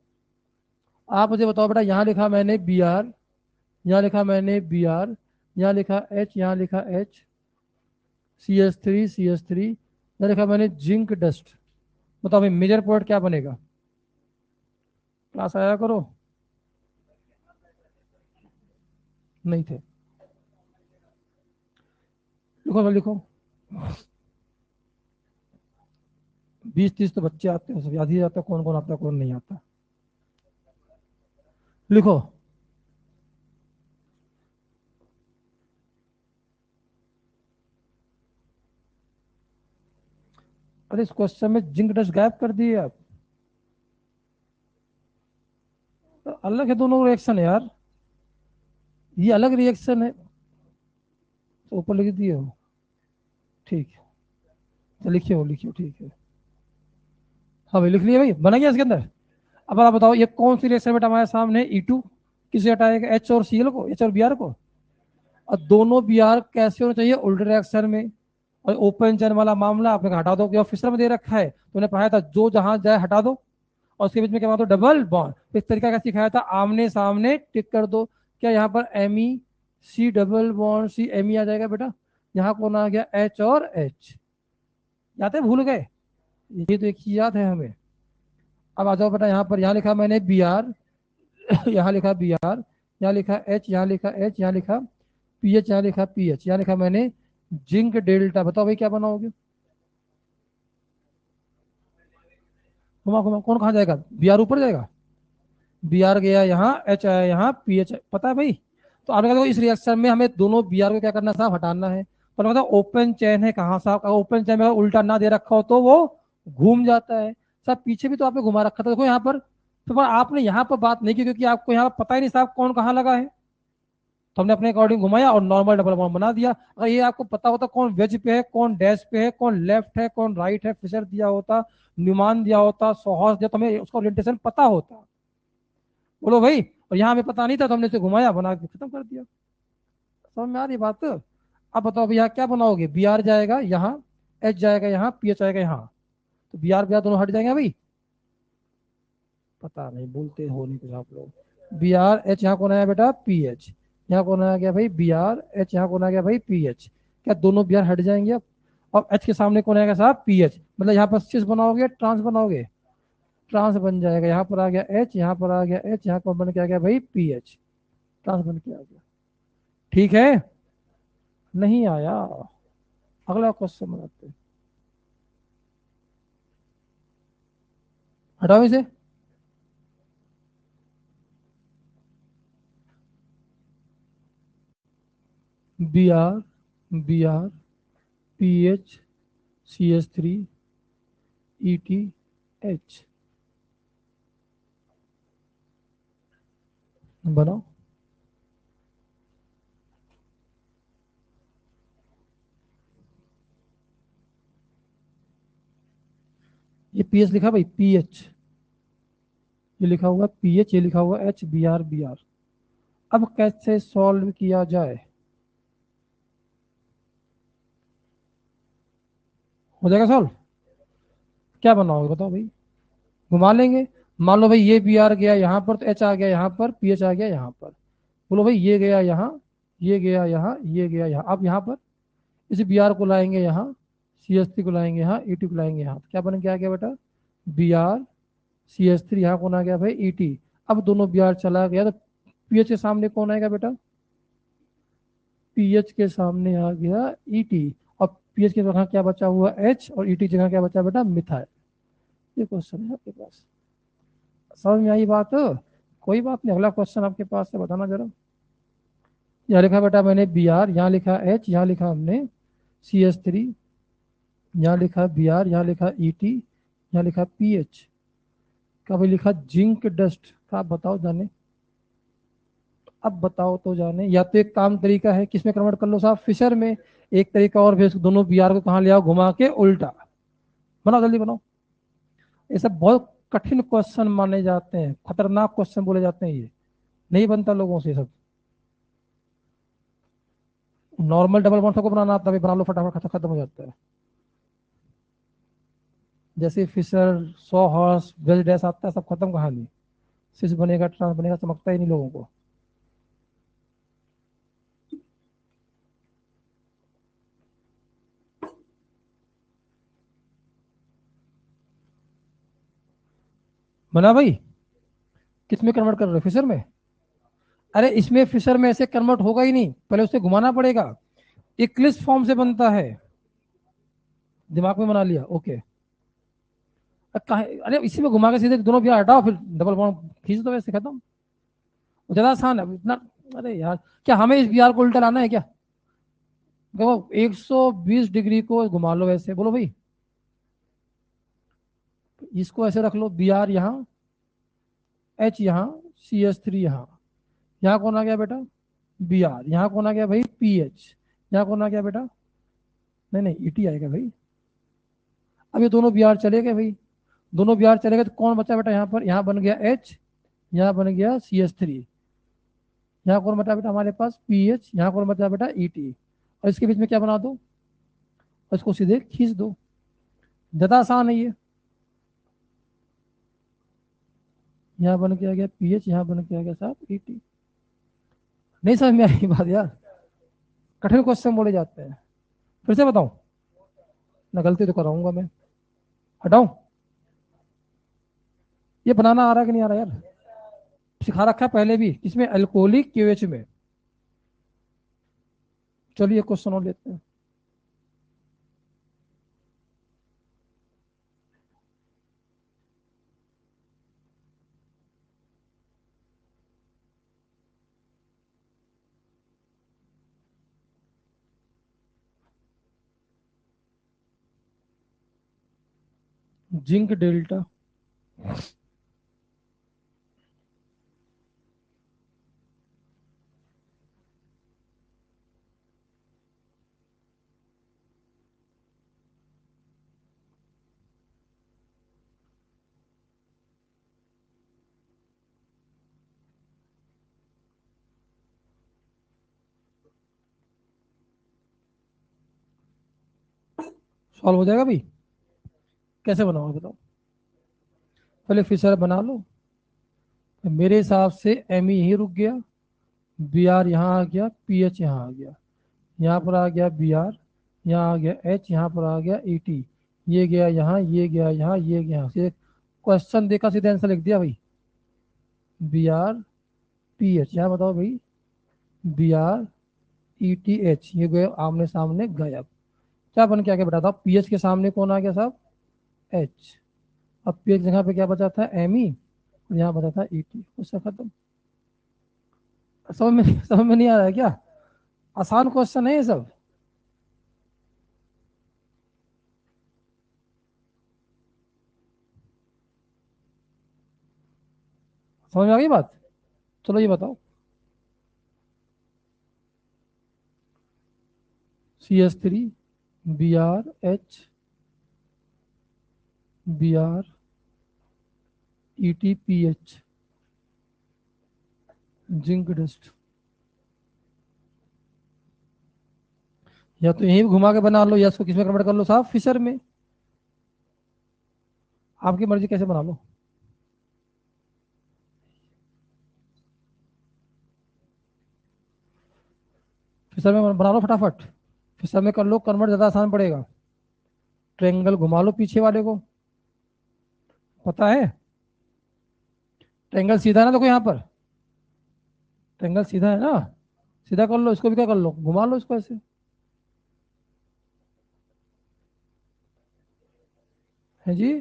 आप मुझे बताओ बेटा, यहाँ लिखा मैंने Br, यहाँ लिखा मैंने Br, यहाँ लिखा H, यहाँ लिखा H, CH3 यहाँ लिखा मैंने जिंक डस्ट। बताओ भाई मेजर प्रोडक्ट क्या बनेगा, क्लास आया करो, नहीं थे, लिखो तो लिखो, 20-30 तो बच्चे आते हैं, सब याद ही जाता है कौन कौन आता है कौन नहीं आता, लिखो। अरे इस क्वेश्चन में जिंक डस्ट गायब कर दिए आप, तो अलग है दोनों रिएक्शन यार, ये अलग रिएक्शन है, तो ऊपर लिख दिए हो, ठीक है, तो लिखिए हो, लिखिए ठीक है, हाँ भाई लिख लिया भाई, बना गया इसके अंदर। अब आप बताओ ये कौन सी रिएक्शन बेटा हमारे सामने, E2 किसे हटाएगा, H और Cl को, H और Br को, और दोनों Br कैसे होना चाहिए, उल्टे रिएक्शन में। और ओपन चैन वाला मामला आपने हटा दो, क्योंकि फिशर में दे रखा है, तो उन्हें पढ़ाया था जो जहां जाए हटा दो, और उसके बीच में क्या, तो डबल बॉन्ड, इस तरीका का सिखाया था, आमने सामने टिक कर दो। क्या यहाँ पर MEC डबल बॉन्ड C, आ जाएगा बेटा, यहाँ कौन आ गया, H और H, याद है, भूल गए, ये तो एक ही याद है हमें। अब आ जाओ बेटा यहाँ पर, यहाँ लिखा मैंने Br, यहाँ लिखा Br, यहाँ लिखा H, यहाँ लिखा H, यहाँ लिखा PH, यहाँ लिखा PH, यहाँ लिखा मैंने जिंक डेल्टा। बताओ भाई क्या बनाओगे, घुमा घुमा, कौन कहाँ जाएगा, Br ऊपर जाएगा, Br गया यहाँ, H आया यहाँ, PH पता है भाई, तो आपने कहा इस रिएक्शन में हमें दोनों बी आर को क्या करना साहब, हटाना है। तो मतलब ओपन चैन है कहाँ साहब, ओपन चैन में अगर उल्टा ना दे रखा हो तो वो घूम जाता है। साहब पीछे भी तो आपने घुमा रखा था, देखो यहाँ पर। तो पर आपने यहाँ पर बात नहीं की क्योंकि आपको यहाँ पर पता ही नहीं साहब कौन कहाँ लगा है। तो हमने अपने अकॉर्डिंग घुमाया और नॉर्मल डबल बॉन्ड बना दिया। अगर ये आपको पता होता कौन वेज पे है, कौन डैश पे है, कौन लेफ्ट है, कौन राइट है, फिशर दिया होता, न्यूमान दिया होता, सोहॉस दिया, तो हमें उसका ओरिएंटेशन पता होता। बोलो भाई। और यहाँ हमें पता नहीं था तो हमने इसे घुमाया, बना के खत्म कर दिया। समझ में आ रही बात? अब बताओ भैया क्या बनाओगे, बी आर जाएगा यहाँ, एच जाएगा यहाँ, पी एच आएगा यहाँ, तो बी आर दोनों हट जाएंगे भाई। पता नहीं, बोलते हो नहीं कुछ आप लोग। बी आर एच यहाँ कौन आया बेटा, पी एच। यहाँ कौन आ गया भाई, बी आर एच। यहाँ कौन आ गया भाई, पी एच। क्या दोनों बी आर हट जाएंगे अब? और एच के सामने कौन आएगा साहब, पी एच। मतलब यहाँ पर सिस बनाओगे, ट्रांस बनाओगे, ट्रांस बन जाएगा। यहाँ पर आ गया एच, यहाँ पर आ गया एच, यहाँ कौन बन के आ गया भाई, पी एच। ट्रांस बन के आ गया। ठीक है, नहीं आया। अगला क्वेश्चन बनाते हैं। हटाओ इसे। B R, B R, P H, C H three, E T, H. बनाओ। ये पी एच लिखा भाई, पी एच। ये लिखा हुआ पी एच, ये लिखा हुआ H, B R, B R. अब कैसे सॉल्व किया जाए? हो जाएगा सॉल्व? क्या बनाओगे बताओ भाई। घुमा लेंगे। मान लो भाई ये बी आर गया यहाँ पर, तो एच आ गया यहाँ पर, पी एच आ गया यहाँ पर। बोलो भाई ये गया यहाँ, ये गया यहाँ, ये गया यहाँ। अब यहाँ पर इस बी आर को लाएंगे यहाँ, सी एस थ्री को लाएंगे यहाँ, ई टी को लाएंगे यहाँ, तो क्या बन के आ गया बेटा, B R C S three. यहाँ कौन आ गया भाई, ई टी। अब दोनों बी आर चला गया तो पी एच के सामने कौन आएगा बेटा, पीएच के सामने आ गया ईटी। और पीएच की जगह क्या बचा हुआ, एच, और ईटी जगह क्या बचा बेटा, मिथाइल। ये क्वेश्चन है आपके पास। समझ में आई बात? कोई बात नहीं, अगला क्वेश्चन आपके पास है, बताना जरा। यहाँ लिखा बेटा मैंने बी आर, यहाँ लिखा एच, यहाँ लिखा हमने सी एस थ्री, यहाँ लिखा बी आर, यहाँ लिखा ई टी, यहाँ लिखा पी एच। कभी लिखा जिंक डस्ट का, आप बताओ जाने। अब बताओ तो जाने। या तो एक काम तरीका है, किसमें कन्वर्ट कर लो साहब, फिशर में। एक तरीका और भी, दोनों बी आर को कहाँ ले आओ, घुमा के उल्टा। बनाओ जल्दी बनाओ। ये सब बहुत कठिन क्वेश्चन माने जाते हैं, खतरनाक क्वेश्चन बोले जाते हैं ये। नहीं बनता लोगों से सब। नॉर्मल डबल बॉन्ड सबको बनाना आता है, बना लो फटाफट, खत्म खत्म हो जाता है। जैसे फिशर, सौ हॉर्स, वेज डैश आता है, सब खत्म कहानी। सिस बनेगा, ट्रांस बनेगा, चमकता ही नहीं लोगों को। बना भाई? किसमें कन्वर्ट कर रहे हो, फिशर में? अरे इसमें फिशर में ऐसे कन्वर्ट होगा ही नहीं, पहले उसे घुमाना पड़ेगा। इक्लिस फॉर्म से बनता है। दिमाग में बना लिया, ओके। अरे इसी में घुमा के सीधे दोनों भी हटाओ, फिर डबल बॉन्ड खींच दो, वैसे खत्म। ज्यादा आसान है इतना। अरे यार, क्या हमें इस बी आर को उल्टा लाना है क्या? देखो 120 डिग्री को घुमा लो ऐसे, बोलो भाई। इसको ऐसे रख लो, बी आर यहाँ, एच यहाँ, सी एस थ्री यहाँ। यहाँ कौन आ गया बेटा, बी आर। यहाँ कौन आ गया भाई, पी एच। यहाँ कौन आ गया बेटा, नहीं नहीं ई टी आएगा भाई। अब ये दोनों बी आर चले गए भाई। दोनों बी आर चले गए तो कौन बचा बेटा यहाँ पर, यहाँ बन गया एच, यहाँ बन गया सी एस थ्री। यहाँ कौन बचा बेटा हमारे पास, पी एच। यहाँ कौन बचा बेटा, ई टी। और इसके बीच में क्या बना दो, और इसको सीधे खींच दो। ज्यादा आसान है ये। यहाँ बन के आ गया पी एच, यहाँ बन के आ गया साहब ई टी। नहीं समझ में आई बात यार? कठिन क्वेश्चन बोले जाते हैं। फिर से बताऊं? ना गलती तो कराऊंगा मैं। हटाऊं? ये बनाना आ रहा है कि नहीं आ रहा यार? सिखा रखा है पहले भी, इसमें अल्कोहलिक क्यूएच में। चलिए क्वेश्चन और लेते हैं। जिंक डेल्टा सॉल्व हो जाएगा भाई। कैसे बनाओगे बताओ, पहले फिशर बना लो। तो मेरे हिसाब से एम यहीं रुक गया, बी आर यहाँ आ गया, पी एच यहाँ आ गया, यहाँ पर आ गया बी आर, यहाँ आ गया एच, यहाँ पर आ गया ई टी, ये गया यहाँ, ये गया यहाँ, ये गया यहाँ। सीधे क्वेश्चन देखा सीधे आंसर लिख दिया भाई, बी आर पी एच। यहाँ बताओ भाई, B R E T H, ये गए आमने सामने गायब। क्या बन के आगे बेटा था, पी एच के सामने कौन आ गया साहब, एच। अब पी एच जगह पे क्या बचा था, एम ई, और यहाँ बचा था ई टी। उससे खत्म। समझ में नहीं आ रहा है क्या? आसान क्वेश्चन है ये सब। समझ में आ गई बात? चलो ये बताओ, C S three, B R H, B R E T P H, zinc dust. या तो यहीं घुमा के बना लो, या इसको किसमें कन्वर्ट कर लो साहब, फिशर में। आपकी मर्जी कैसे बना लो। फिशर में बना लो फटाफट, फिशर में कर लो कन्वर्ट, ज्यादा आसान पड़ेगा। ट्रायंगल घुमा लो पीछे वाले को, पता है ट्रायंगल सीधा है ना, देखो यहाँ पर ट्रायंगल सीधा है ना, सीधा कर लो इसको भी, क्या कर लो, घुमा लो इसको ऐसे। है जी,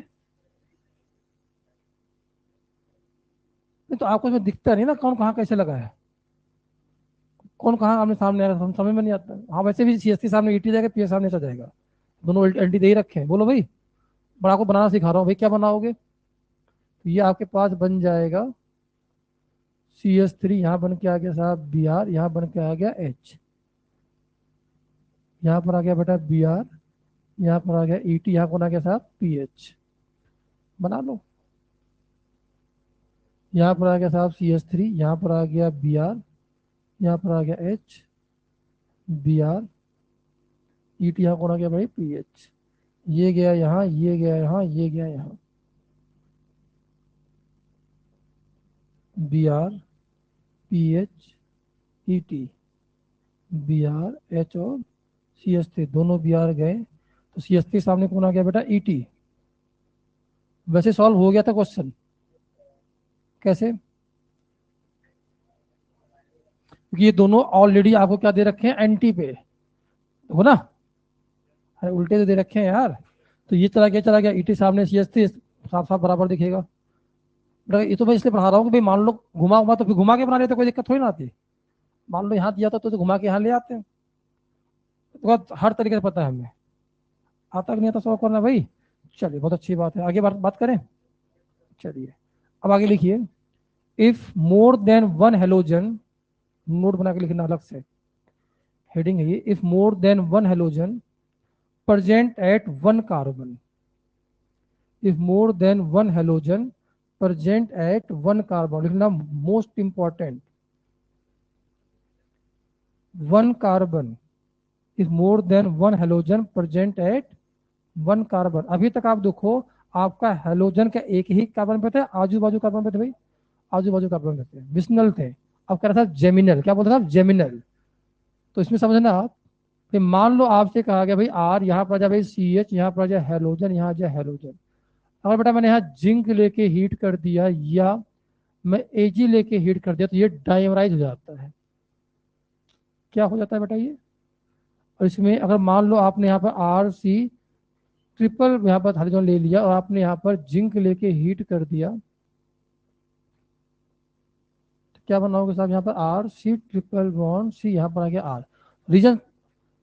नहीं तो आपको इसमें दिखता नहीं ना कौन कहाँ कैसे लगा है, कौन कहाँ आमने सामने आ रहा है, समझ में नहीं आता। हाँ वैसे भी सी एस टी सामने ईटी जाएगा, पी एस सामने चला जाएगा, दोनों एंटी दे ही रखे हैं। बोलो भाई, बड़ा आपको बनाना सिखा रहा हूँ भाई, क्या बनाओगे। तो ये आपके पास बन जाएगा सी एस थ्री, यहाँ बन के आ गया साहब बी आर, यहाँ बन के आ गया एच, यहाँ पर आ गया बेटा बी आर, यहाँ पर आ गया ई टी, यहाँ कौन आ गया साहब पी एच। बना लो। यहाँ पर आ गया साहब सी एस थ्री, यहाँ पर आ गया बी आर, यहाँ पर आ गया H, B R E T, यहाँ कौन आ गया भाई पी एच। ये गया यहाँ, ये गया यहाँ, ये गया यहाँ, B R P H E T, B R H और सी एस थ्री, दोनों बी आर गए, तो सी एस थ्री सामने कौन आ गया बेटा ई टी। वैसे सॉल्व हो गया था क्वेश्चन। कैसे? क्योंकि ये दोनों ऑलरेडी आपको क्या दे रखे हैं, एंटी पे हो ना, अरे उल्टे तो दे रखे हैं यार। तो ये चला गया ईटी सामने सी एस थ्री, साफ साफ बराबर दिखेगा। ये तो मैं इसलिए पढ़ा रहा हूँ कि भाई मान लो घुमा घुमा, तो फिर घुमा के बना लेते, कोई दिक्कत थोड़ी ना आती। मान लो यहाँ दिया था तो घुमा के यहाँ ले आते हैं। तो हर तरीके से पता है हमें, आता कि नहीं आता सॉल्व करना भाई। चलिए बहुत अच्छी बात है, आगे बात करें। चलिए अब आगे लिखिए, if more than one halogen, note बना के लिखना अलग से, हेडिंग है ये, if more than one halogen present at one carbon, if more than one halogen present at one carbon, लिखना most important, one carbon, if more than one halogen present at one carbon। अभी तक आप देखो, आपका halogen का एक ही carbon पे थे, आजू बाजू कार्बन पे थे भाई, आजू बाजू कार्बन पे थे, विस्नल थे। अब कह रहा था जेमिनल, क्या बोलते थे आप, जेमिनल। तो इसमें समझना आप, फिर मान लो आपसे कहा गया भाई आर, यहाँ पर आ जाए भाई सी एच, यहाँ पर आ जाए हेलोजन, यहाँ आ जाए हेलोजन। अगर बेटा मैंने यहाँ जिंक लेके हीट कर दिया, या मैं एजी लेके हीट कर दिया, तो ये डाइमराइज हो जाता है। क्या हो जाता है बेटा ये। और इसमें अगर मान लो आपने यहाँ पर आर सी ट्रिपल यहाँ पर हाइड्रोजन ले लिया, और आपने यहाँ पर जिंक लेके हीट कर दिया, तो क्या बनाओगे साहब, यहाँ पर R C triple bond C, यहाँ पर आ गया आर। रीजन,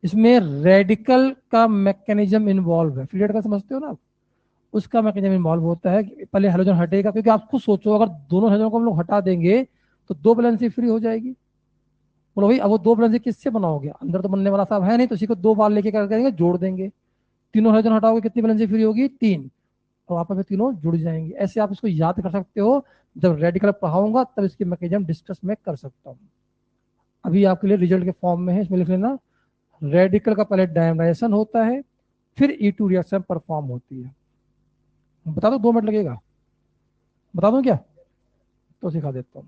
इसमें रेडिकल का मैकेनिज्म इन्वॉल्व है, फ्री रेडिकल समझते हो ना आप, उसका मैकेनिज्म इन्वॉल्व होता है कि पहले हेलोजन हटेगा, क्योंकि आप खुद सोचो अगर दोनों हेलोजन को हम लोग हटा देंगे तो दो वैलेंसी फ्री हो जाएगी। बोलो भाई अब वो दो वैलेंसी किससे बनाओगे, अंदर तो बनने वाला साहब है नहीं, तो इसी को दो बार लेके क्या करेंगे, जोड़ देंगे। तीनों हेलोजन हटाओगे कितनी वैलेंसी फ्री होगी, तीन, और आपस में तीनों जुड़ जाएंगे। ऐसे आप इसको याद कर सकते हो, जब रेडिकल पढ़ाऊंगा तब इसकी मैकेनिज्म डिस्कस में कर सकता हूँ। अभी आपके लिए रिजल्ट के फॉर्म में है, इसमें लिख लेना। रेडिकल का पहले डायमराइजेशन होता है, फिर E2 रिएक्शन परफॉर्म होती है। बता दो, 2 मिनट लगेगा, बता दूं क्या, तो सिखा देता हूँ।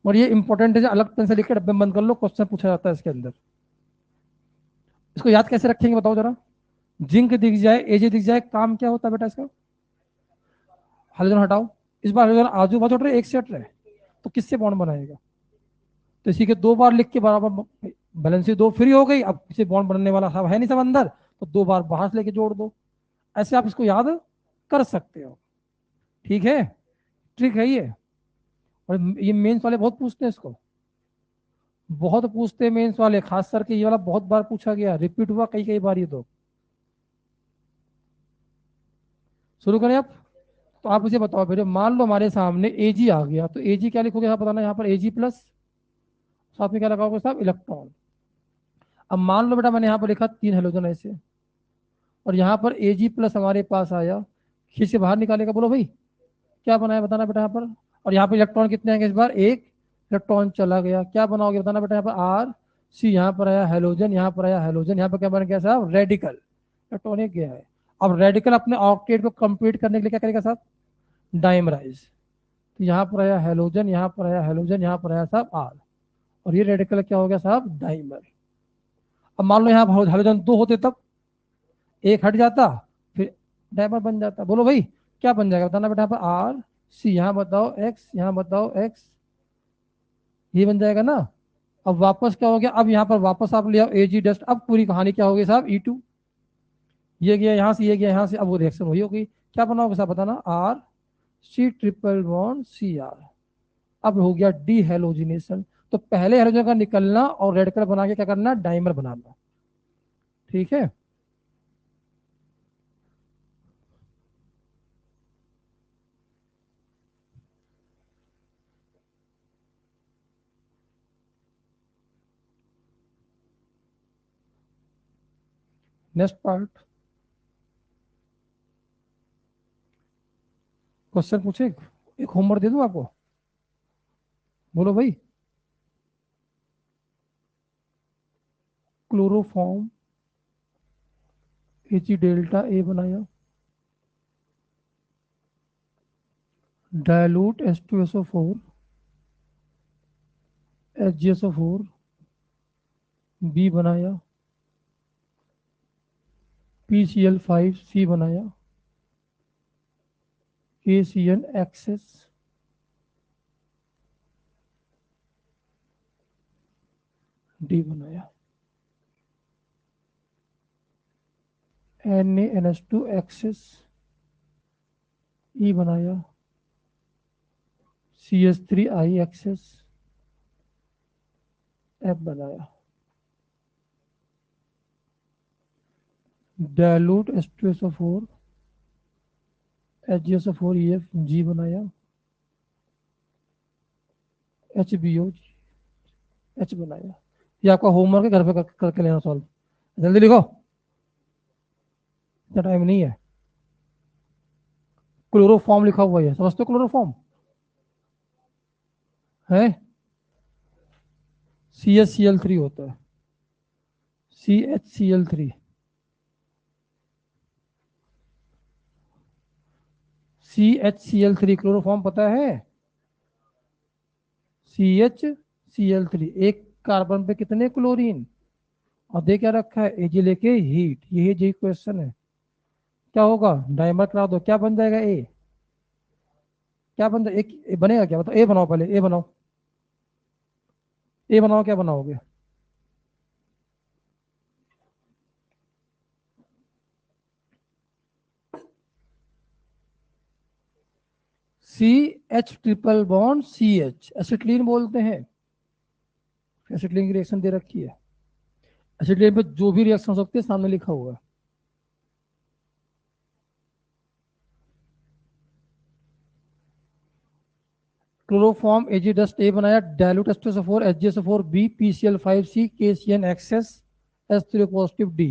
और ये इंपॉर्टेंट है, अलग पेन से लिख के डब्बे में बंद कर लो, क्वेश्चन पूछा जाता है इसके अंदर। इसको याद कैसे रखेंगे बताओ जरा। जिंक दिख जाए, एजे दिख जाए, काम क्या होता है बेटा इसका, हाइड्रोजन हटाओ। इस बार हाइड्रोजन आजू बाजू हट रहे, एक से हट रहे, तो किससे बॉन्ड बनाएगा, तो इसी के दो बार लिख के बराबर, बैलेंसी दो फ्री हो गई, अब किसी बॉन्ड बनने वाला सब है नहीं सब अंदर, तो दो बार बाहर से लेके जोड़ दो। ऐसे आप इसको याद कर सकते हो, ठीक है, ट्रिक है ये। और ये मेंस वाले बहुत पूछते हैं इसको, बहुत पूछते हैं मेंस वाले, खास करके ये वाला बहुत बार पूछा गया, रिपीट हुआ कई कई बार ये तो। शुरू करें आप, तो आप मुझे बताओ बेटे, मान लो हमारे सामने एजी आ गया, तो एजी क्या लिखोगे आप बताना, यहाँ पर एजी प्लस, साथ में क्या लगाओगे साहब, इलेक्ट्रॉन। अब मान लो बेटा मैंने यहाँ पर लिखा 3 हेलोजन ऐसे, और यहाँ पर एजी प्लस हमारे पास आया, खींच के बाहर निकालेगा, बोलो भाई क्या बनाया बताना बेटा यहाँ पर। और यहाँ पर इलेक्ट्रॉन कितने आएंगे इस बार, एक इलेक्ट्रॉन चला गया, क्या बनाओगे बताना बेटा यहाँ पर, आर सी, यहाँ पर आया हेलोजन, यहाँ पर आया हेलोजन, यहाँ पर क्या बन गया साहब, रेडिकल, इलेक्ट्रॉन एक गया है। अब रेडिकल अपने ऑक्टेट को कंप्लीट करने के लिए क्या करेगा साहब, डाइमराइज, तो यहाँ पर आया हेलोजन, यहाँ पर आया हेलोजन, यहाँ पर आया साहब आर, और ये रेडिकल क्या हो गया साहब, डाइमर। अब मान लो यहाँ हेलोजन 2 होते तब, एक हट जाता, फिर डाइमर बन जाता, बोलो भाई क्या बन जाएगा बताना बेटा, यहाँ पर आर सी, यहाँ बताओ एक्स, यहाँ बताओ एक्स, ये बन जाएगा ना। अब वापस क्या हो गया, अब यहाँ पर वापस आप ले आओ एजी डस्ट, अब पूरी कहानी क्या होगी साहब, E2, ये गया यहाँ से, ये गया यहाँ से, अब वो रिएक्शन वही होगी, क्या बनाओगे साहब बताना, R C triple bond C R, अब हो गया डी हेलोजिनेशन। तो पहले हेलोजन का निकलना और रेड कलर बना के क्या करना, डाइमर बनाना, ठीक है। नेक्स्ट पार्ट, क्वेश्चन पूछे, एक होमवर्क दे दूं आपको, बोलो भाई। क्लोरोफॉर्म एच डेल्टा ए बनाया, डायलूट H2SO4 HgSO4 बी बनाया, PCl5 सी बनाया, KCnXS डी बनाया, NaNH2XS ई बनाया, CH3IXS एफ बनाया, डायलूट H2SO4 HgSO4EF जी बनाया, HBO एच बनाया। ये आपका होमवर्क है, घर पे करके लेना सॉल्व, जल्दी लिखो, इतना टाइम नहीं है। क्लोरोफॉर्म लिखा हुआ है, समझते हो क्लोरोफॉर्म है, CHCl3 होता है, CHCl3, CHCl3 क्लोरोफॉर्म पता है, CHCl3, एक कार्बन पे कितने क्लोरीन, और दे क्या रखा है, एजी लेके हीट, यही जी क्वेश्चन है। क्या होगा, डायमर करा दो, क्या बन जाएगा, ए, क्या बन जाएगा, एक ए बनेगा क्या बताओ, ए बनाओ पहले, ए बनाओ, ए बनाओ, क्या बनाओगे, C H triple bond C H, acetylene बोलते हैं, एसिटिलीन की रिएक्शन दे रखी है, एसिटिलीन पे जो भी रिएक्शन हो सकती है सामने लिखा हुआ है। क्लोरोफॉर्म एजिडस्ट ए बनाया, डायलूट एस्टोसोफोर HgSO4 B PCl5C KCN excess H3 positive D।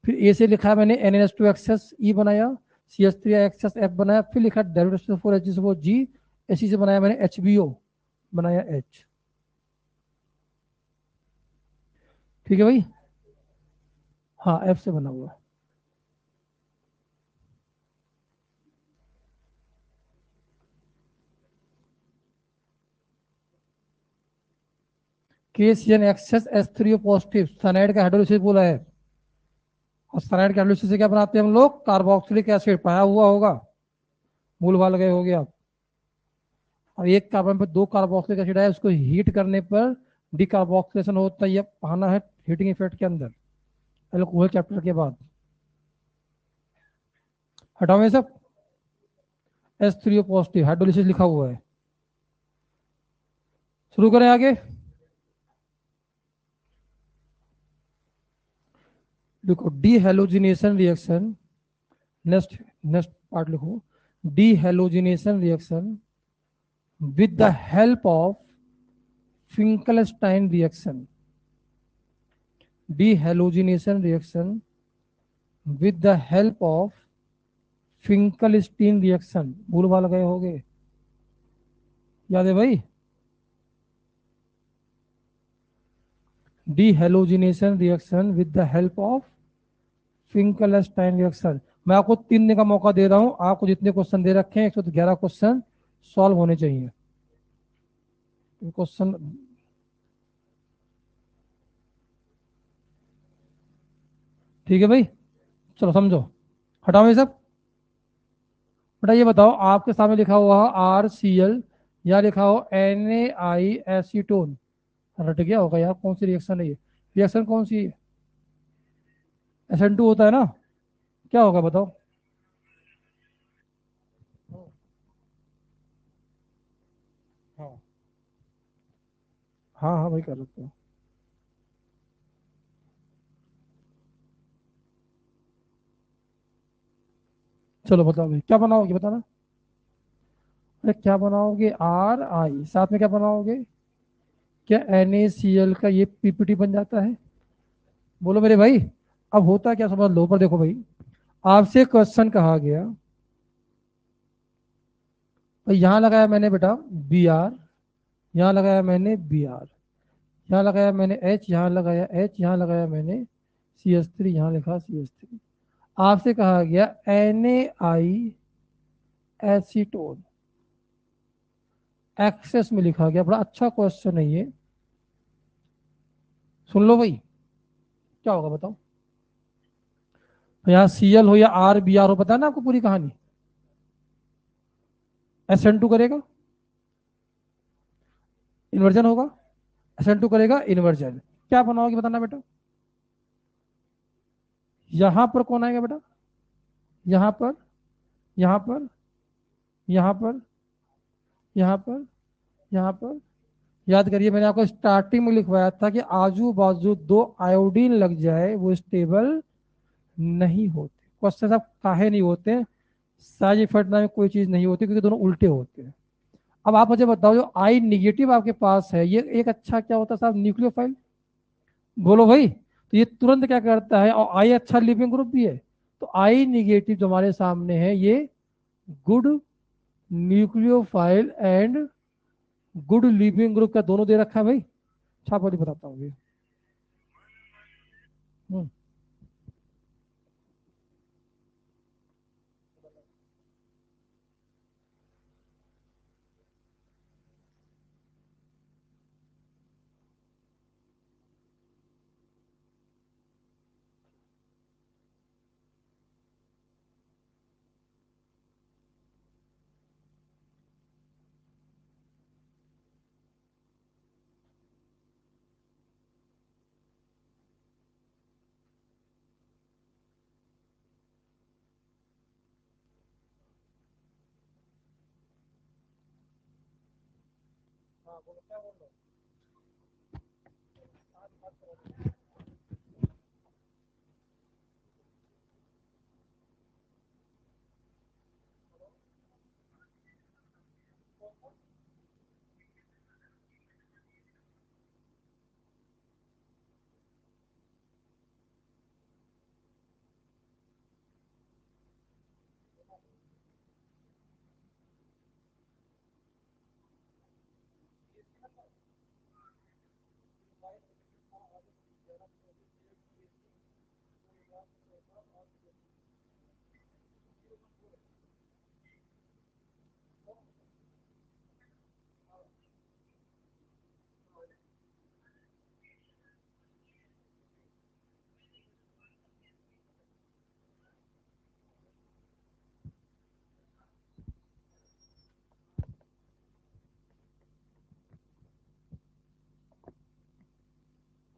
फिर ए से लिखा है मैंने NNS2 एक्सेस E बनाया, CH3 एक्सेस F बनाया, फिर लिखा डायलूट एस्टोसोफोर HgSO4 G, इसी से बनाया मैंने HBO बनाया H। ठीक है भाई, हाँ F से बना हुआ। KCN excess H3O positive cyanide का हाइड्रोलिसिस बोला है। और साइनाइड के हाइड्रोलिसिस से क्या बनाते हैं हम लोग? Carboxylic acid. पाया हुआ होगा, भूल भाल गए होगे आप। और एक कार्बन पर दो कार्बोक्सिलिक एसिड है, उसको हीट करने पर डिकार्बोक्सिलेशन होता है। ये पढ़ना है हीटिंग इफेक्ट के अंदर, एल्कोहल चैप्टर के बाद। हटाओ ये सब, H3O पॉजिटिव हाइड्रोलिसिस लिखा हुआ है। शुरू करें आगे। देखो dehalogenation reaction, next next part लिखो, dehalogenation reaction with the help of Finkelstein reaction, dehalogenation reaction with the help of Finkelstein reaction। भूल भाल गए होगे, याद है भाई? dehalogenation reaction with the help of Finkelstein reaction। मैं आपको 3 दिन का मौका दे रहा हूं, आपको जितने क्वेश्चन दे रखे हैं 111 क्वेश्चन सॉल्व होने चाहिए। क्वेश्चन ठीक है भाई, चलो समझो। हटाओ ये सब। बेटा ये बताओ, आपके सामने लिखा हुआ RCl, या लिखा हो NaI एसीटोन। रट गया होगा यार, कौन सी रिएक्शन है ये? रिएक्शन कौन सी है? SN2 होता है ना? क्या होगा बताओ? हाँ हाँ हाँ भाई, कर सकते हो। चलो बताओ भाई, क्या बनाओगे बताना। अरे क्या बनाओगे? RI साथ में क्या बनाओगे? क्या NaCl का ये PPT बन जाता है? बोलो मेरे भाई। अब होता क्या समझ लो, पर देखो भाई, आपसे क्वेश्चन कहा गया, भाई यहाँ लगाया मैंने बेटा Br, यहाँ लगाया मैंने Br, यहाँ लगाया मैंने H, यहाँ लगाया H, यहाँ लगाया मैंने CH3, यहाँ लिखा CH3। आपसे कहा गया NaI एसीटोन, एक्सेस में लिखा गया। बड़ा अच्छा क्वेश्चन है ये, सुन लो भाई। क्या होगा बताओ? तो यहाँ Cl हो या RBr हो, पता है ना आपको पूरी कहानी। SN2 करेगा इन्वर्जन होगा, SN2 करेगा इन्वर्जन। क्या बनाओगे बताना बेटा? यहां पर कौन आएगा बेटा? यहाँ पर, यहाँ पर, यहाँ पर, यहाँ पर, यहाँ पर। याद करिए, मैंने आपको स्टार्टिंग में लिखवाया था कि आजू बाजू दो आयोडीन लग जाए वो स्टेबल नहीं होते। क्वेश्चन साहब काहे नहीं होते? साइज इफेक्ट में कोई चीज नहीं होती, क्योंकि दोनों उल्टे होते हैं। अब आप मुझे बताओ, जो आई निगेटिव आपके पास है, ये एक अच्छा क्या होता है साहब? न्यूक्लियोफाइल। बोलो भाई। तो ये तुरंत क्या करता है, और आई अच्छा लिविंग ग्रुप भी है, तो आई निगेटिव जो हमारे सामने है, ये good nucleophile and good leaving group का दोनों दे रखा है भाई। छापो बताता हूँ ये। हम्म।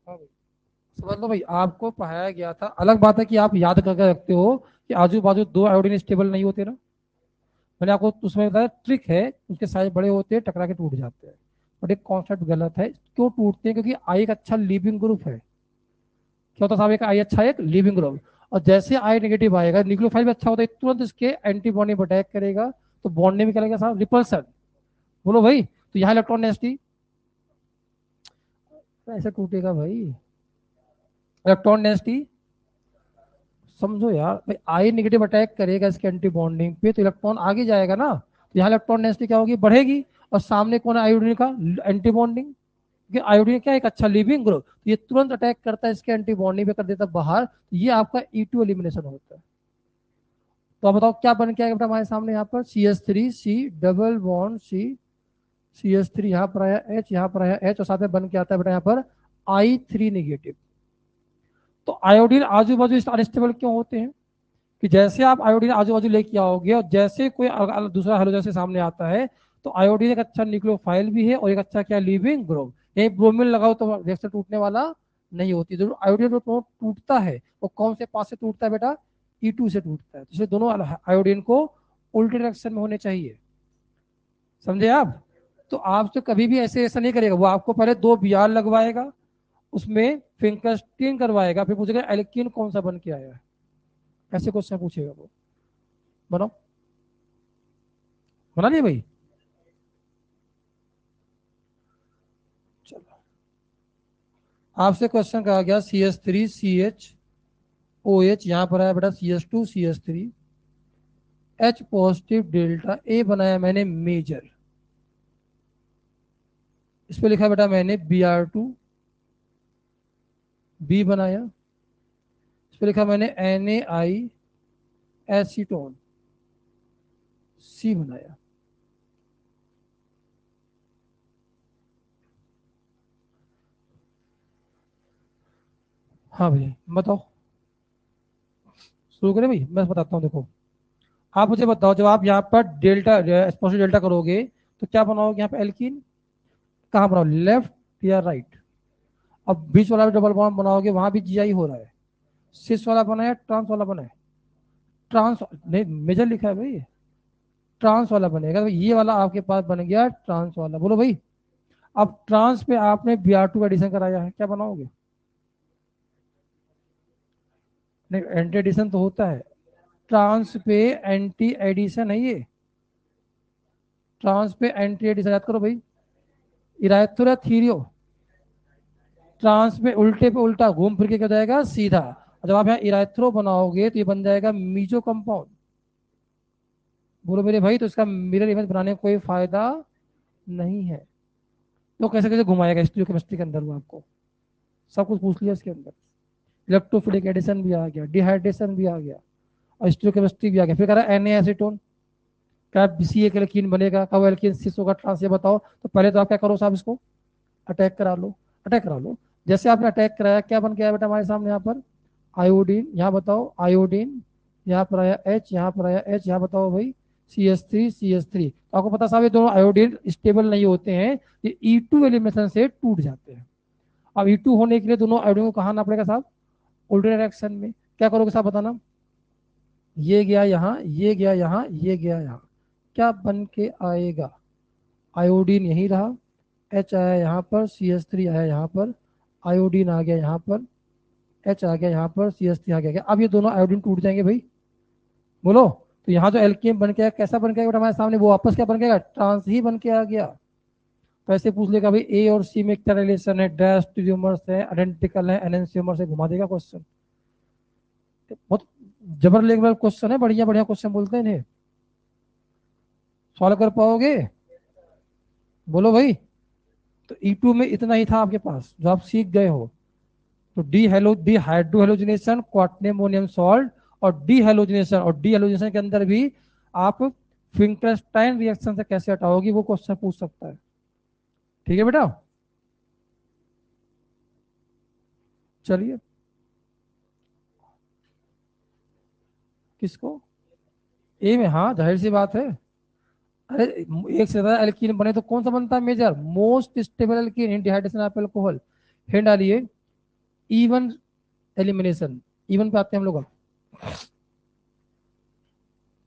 हाँ भाई, समझ लो भाई, आपको पढ़ाया गया था। अलग बात है कि आप याद करके रखते हो कि आजू बाजू दो आयोडीन स्टेबल नहीं होते ना। मैंने आपको उसमें बताया ट्रिक है, उसके साइज बड़े होते हैं, टकरा के टूट जाते हैं। बट एक कॉन्सेप्ट गलत है। क्यों टूटते हैं? क्योंकि आई एक अच्छा लिविंग ग्रुप है। क्या होता साहब, एक आई अच्छा है, एक लिविंग ग्रुप। और जैसे आई नेगेटिव आएगा, न्यूक्लियोफाइल भी अच्छा होता है, तुरंत इसके एंटीबॉडी अटैक करेगा। तो बॉन्ड में क्या लगेगा साहब? रिपल्सन। बोलो भाई, तो यहाँ इलेक्ट्रॉन नेस्टी ऐसे टूटेगा भाई। इलेक्ट्रॉन नेस्टी, समझो यार भाई, आई नेगेटिव अटैक करेगा इसके एंटी बॉन्डिंग पे, तो इलेक्ट्रॉन आगे जाएगा ना। तो यहाँ इलेक्ट्रॉन डेंसिटी क्या होगी? बढ़ेगी। और सामने कौन है? आयोडीन का एंटी बॉन्डिंग। क्योंकि आयोडीन क्या है? एक अच्छा लिविंग ग्रुप, तो ये तुरंत अटैक करता है इसके एंटी बॉन्डिंग पे, कर देता है बाहर। तो ये आपका E2 एलिमिनेशन होता है। तो आप बताओ क्या बन के आएगा बेटा हमारे सामने? यहाँ पर CH3C डबल बॉन्ड CH3 यहाँ पर आया H, यहाँ पर आया H, और साथ में बन के आता है बेटा यहाँ पर I3 नेगेटिव। तो आयोडीन आजू बाजू अनस्टेबल क्यों होते हैं? कि जैसे आप आयोडीन आजू बाजू लेके आओगे, और जैसे कोई दूसरा हेलोजन से सामने आता है, तो आयोडीन एक अच्छा न्यूक्लियोफाइल भी है और एक अच्छा क्या, लिविंग ग्रुप। यही ब्रोमीन लगाओ तो रिएक्शन टूटने वाला नहीं होती। जो आयोडीन जो टूटता है वो कौन से पास से टूटता है बेटा? E2 से टूटता है। तो इसलिए दोनों आयोडीन को उल्टे डायरेक्शन में होने चाहिए। समझे आप? तो आपसे कभी भी ऐसे ऐसा नहीं करेगा। वो आपको पहले दो BR लगवाएगा, उसमें फिंकरस्टीन करवाएगा, फिर पूछेगा एल्कीन कौन सा बन के आया है। ऐसे क्वेश्चन पूछेगा वो। बनाओ, बना लिए भाई? चलो, आपसे क्वेश्चन कहा गया CH3CH OH, यहाँ पर आया बेटा CH2CH3 H positive delta A बनाया मैंने मेजर। इस पे लिखा बेटा मैंने Br2 B बनाया। इस पे लिखा मैंने NaI एसीटोन C बनाया। हाँ भाई बताओ, शुरू करें भाई? मैं बताता हूँ, देखो। आप मुझे बताओ, जब आप यहाँ पर डेल्टा स्पॉन्जिल डेल्टा करोगे, तो क्या बनाओगे यहाँ पे? एल्कीन। कहाँ बनाओ? लेफ्ट या राइट? अब बीच वाला भी डबल बॉन्ड बनाओगे, वहां भी GI हो रहा है। सिस वाला बना है, ट्रांस वाला बना है? ट्रांस नहीं, मेजर लिखा है भाई, ट्रांस वाला बनेगा। तो ये वाला आपके पास बन गया ट्रांस वाला। बोलो भाई, अब ट्रांस पे आपने Br2 का एडिशन कराया है, क्या बनाओगे? नहीं, एंटी एडिशन तो होता है। ट्रांस पे एंटी एडिशन है ये। ट्रांस पे एंटी एडिशन याद करो भाई। इराइथो या थीरियो? ट्रांस पे उल्टा घूम फिर के क्या जाएगा? सीधा। जब आप यहाँ इराइथ्रो बनाओगे तो ये बन जाएगा मीजो कंपाउंड। बोलो मेरे भाई, तो इसका मिरर इमेज बनाने का कोई फायदा नहीं है। तो कैसे कैसे घुमाएगा स्टीरियोकेमिस्ट्री के अंदर वो आपको? सब कुछ पूछ लिया इसके अंदर। इलेक्ट्रोफिलिक एडिशन भी आ गया, डिहाइड्रेशन भी आ गया, और स्टीरियोकेमिस्ट्री भी आ गया। फिर कह रहा है Na एसीटोन, क्या BCA के एल्कीन बनेगा? कब एल्कीन सिस होगा? ट्रांस, ये बताओ। तो पहले तो आप क्या करो साहब, इसको अटैक करा लो। अटैक करा लो। जैसे आपने अटैक कराया, क्या बन के आया बेटा हमारे सामने? यहाँ पर आयोडीन, यहाँ बताओ आयोडीन, यहाँ पर आया H, यहाँ पर आया H, यहाँ बताओ भाई CH3 तो आपको पता साहब, ये दोनों आयोडीन स्टेबल नहीं होते हैं, ये E2 एलिमिनेशन से टूट जाते हैं। अब E2 होने के लिए दोनों आयोडीन को कहाँ आना पड़ेगा साहब? उल्टे डायरेक्शन में। क्या करोगे साहब, बताना? ये गया यहाँ, ये गया यहाँ, ये गया यहाँ, क्या बन के आएगा? आयोडीन यहीं रहा, H आया यहाँ पर, CH3 आया यहाँ पर, आयोडीन आ गया यहाँ पर, H आ गया यहाँ पर, CH3 आ गया। अब ये दोनों आयोडीन टूट जाएंगे भाई। बोलो, तो यहाँ जो एल्केन बन के आया, कैसा बन के आया हमारे सामने? वो वापस क्या बन के आएगा? ट्रांस ही बन के आ गया। तो ऐसे पूछ लेगा भाई A और C में क्या रिलेशन है? डैश ट्यूमर्स है, आइडेंटिकल है, एनेंसियोमर से घुमा देगा क्वेश्चन। बहुत जबर लेवल क्वेश्चन है, बढ़िया बढ़िया क्वेश्चन बोलते हैं इन्हें। सॉल्व कर पाओगे? बोलो भाई। तो E2 में इतना ही था आपके पास जो आप सीख गए हो। तो डी हाइड्रोहेलोजिनेशन क्वाटरनेम अमोनियम सॉल्ट, और डी हेलोजिनेशन के अंदर भी आप फिंकरस्टाइन रिएक्शन से कैसे हटाओगी वो क्वेश्चन पूछ सकता है। ठीक है बेटा, चलिए। किसको? ए में? हाँ जाहिर सी बात है। अरे एक से ज्यादा एल्कीन बने तो कौन सा बनता है major? Most stable alkene in dehydration of alcohol. Hint डालिए, इवन एलिमिनेशन। इवन पे आते हैं हम लोग।